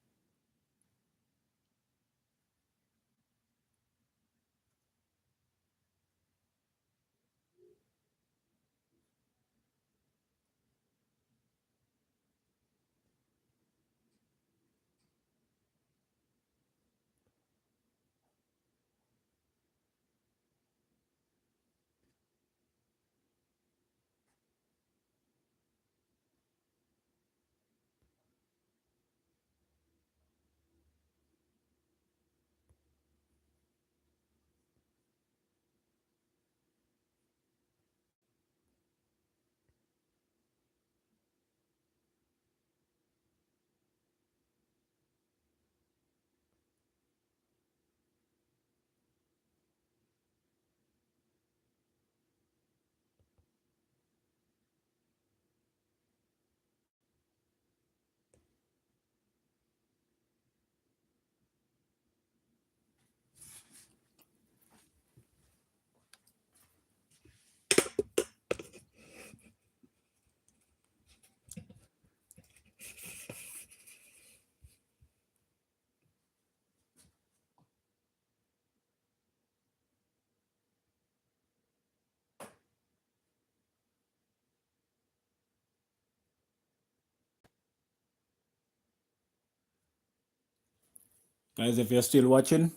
Guys, if you're still watching,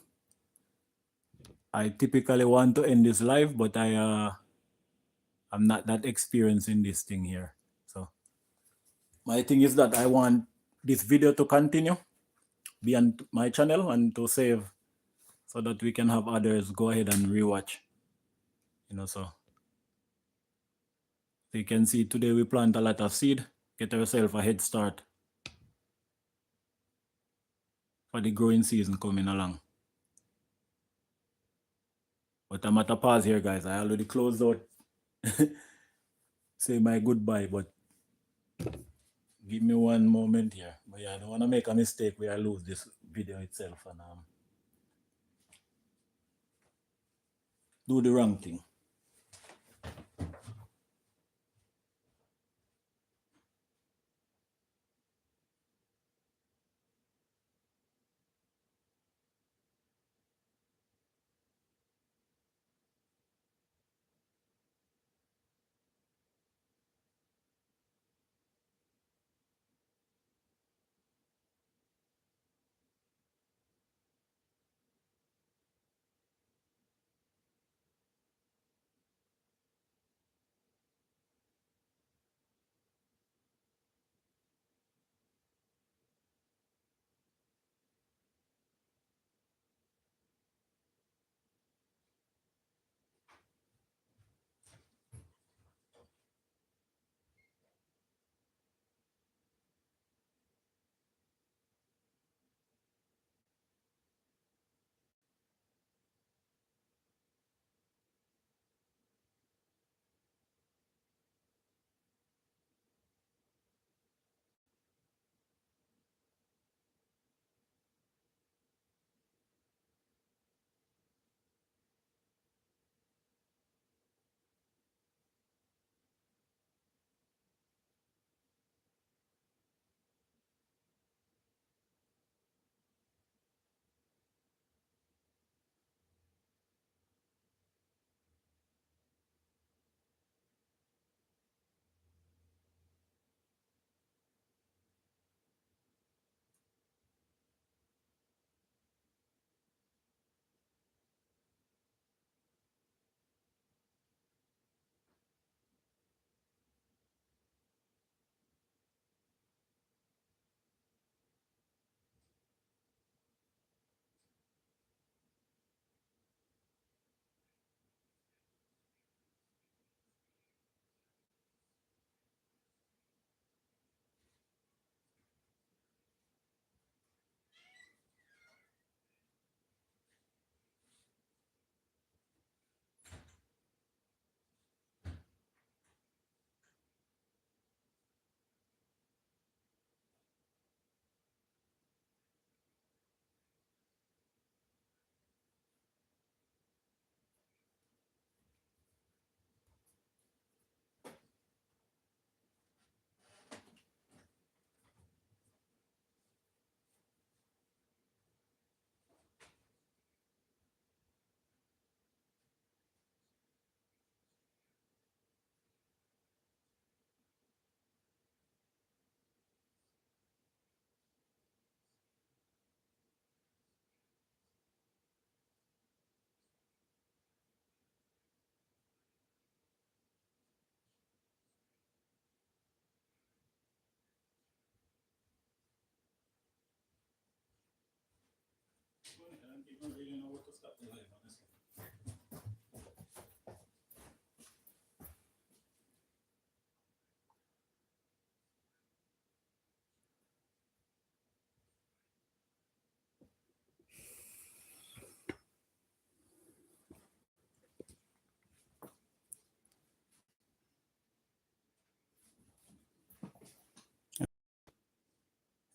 I typically want to end this live, but I'm not that experienced in this thing here. So my thing is that I want this video to continue, be on my channel, and to save so that we can have others go ahead and rewatch. So you can see today we plant a lot of seed, get ourselves a head start for the growing season coming along. But I'm at a pause here, guys. I already closed out. Say my goodbye, but give me one moment here. But yeah, I don't want to make a mistake where I lose this video itself and do the wrong thing.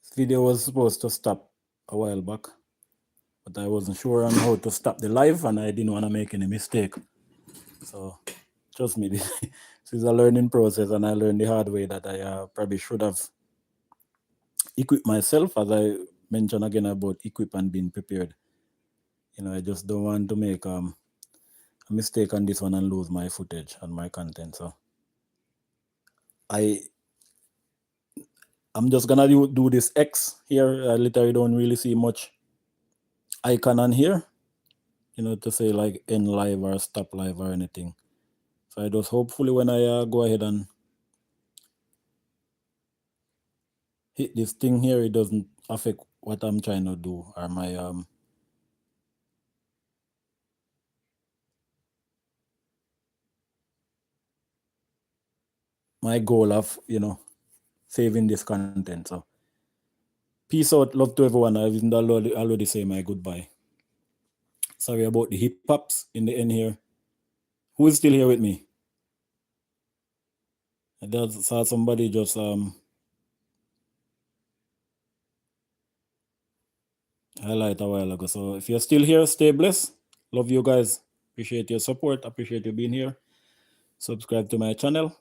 This video was supposed to stop a while back, but I wasn't sure on how to stop the live, and I didn't want to make any mistake. So trust me, this is a learning process, and I learned the hard way that I probably should have equipped myself, as I mentioned again about equip and being prepared. I just don't want to make a mistake on this one and lose my footage and my content. So I'm just gonna do this X here. I literally don't really see much icon on here, to say like end live or stop live or anything. So I just hopefully when I go ahead and hit this thing here, it doesn't affect what I'm trying to do or my goal of saving this content. So peace out, love to everyone. I didn't already say my goodbye. Sorry about the hip hops in the end here. Who is still here with me? I just saw somebody just highlight a while ago. So if you're still here, stay blessed. Love you guys. Appreciate your support. Appreciate you being here. Subscribe to my channel.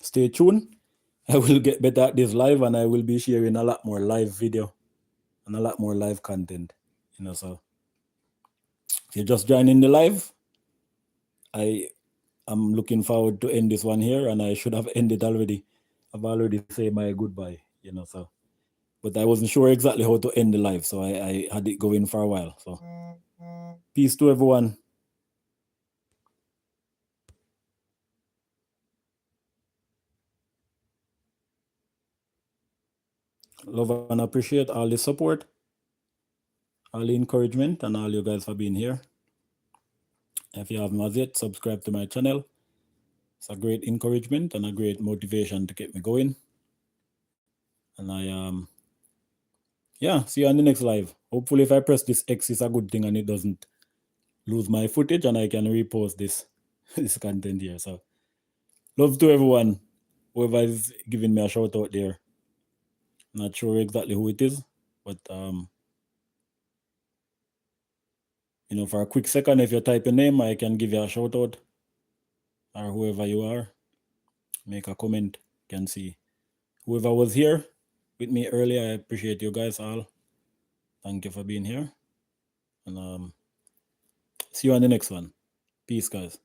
Stay tuned. I will get better at this live, and I will be sharing a lot more live video and a lot more live content. So if you're just joining the live, I'm looking forward to end this one here, and I should have ended already. I've already said my goodbye, so. But I wasn't sure exactly how to end the live, so I had it going for a while. So peace to everyone. Love and appreciate all the support, all the encouragement, and all you guys for being here. If you haven't yet, subscribe to my channel. It's a great encouragement and a great motivation to get me going. And see you on the next live. Hopefully if I press this X, it's a good thing and it doesn't lose my footage, and I can repost this content here. So love to everyone, whoever is giving me a shout out there. Not sure exactly who it is, but for a quick second, if you type a name, I can give you a shout out, or whoever you are, make a comment. Can see whoever was here with me earlier. I appreciate you guys all. Thank you for being here, and see you on the next one. Peace, guys.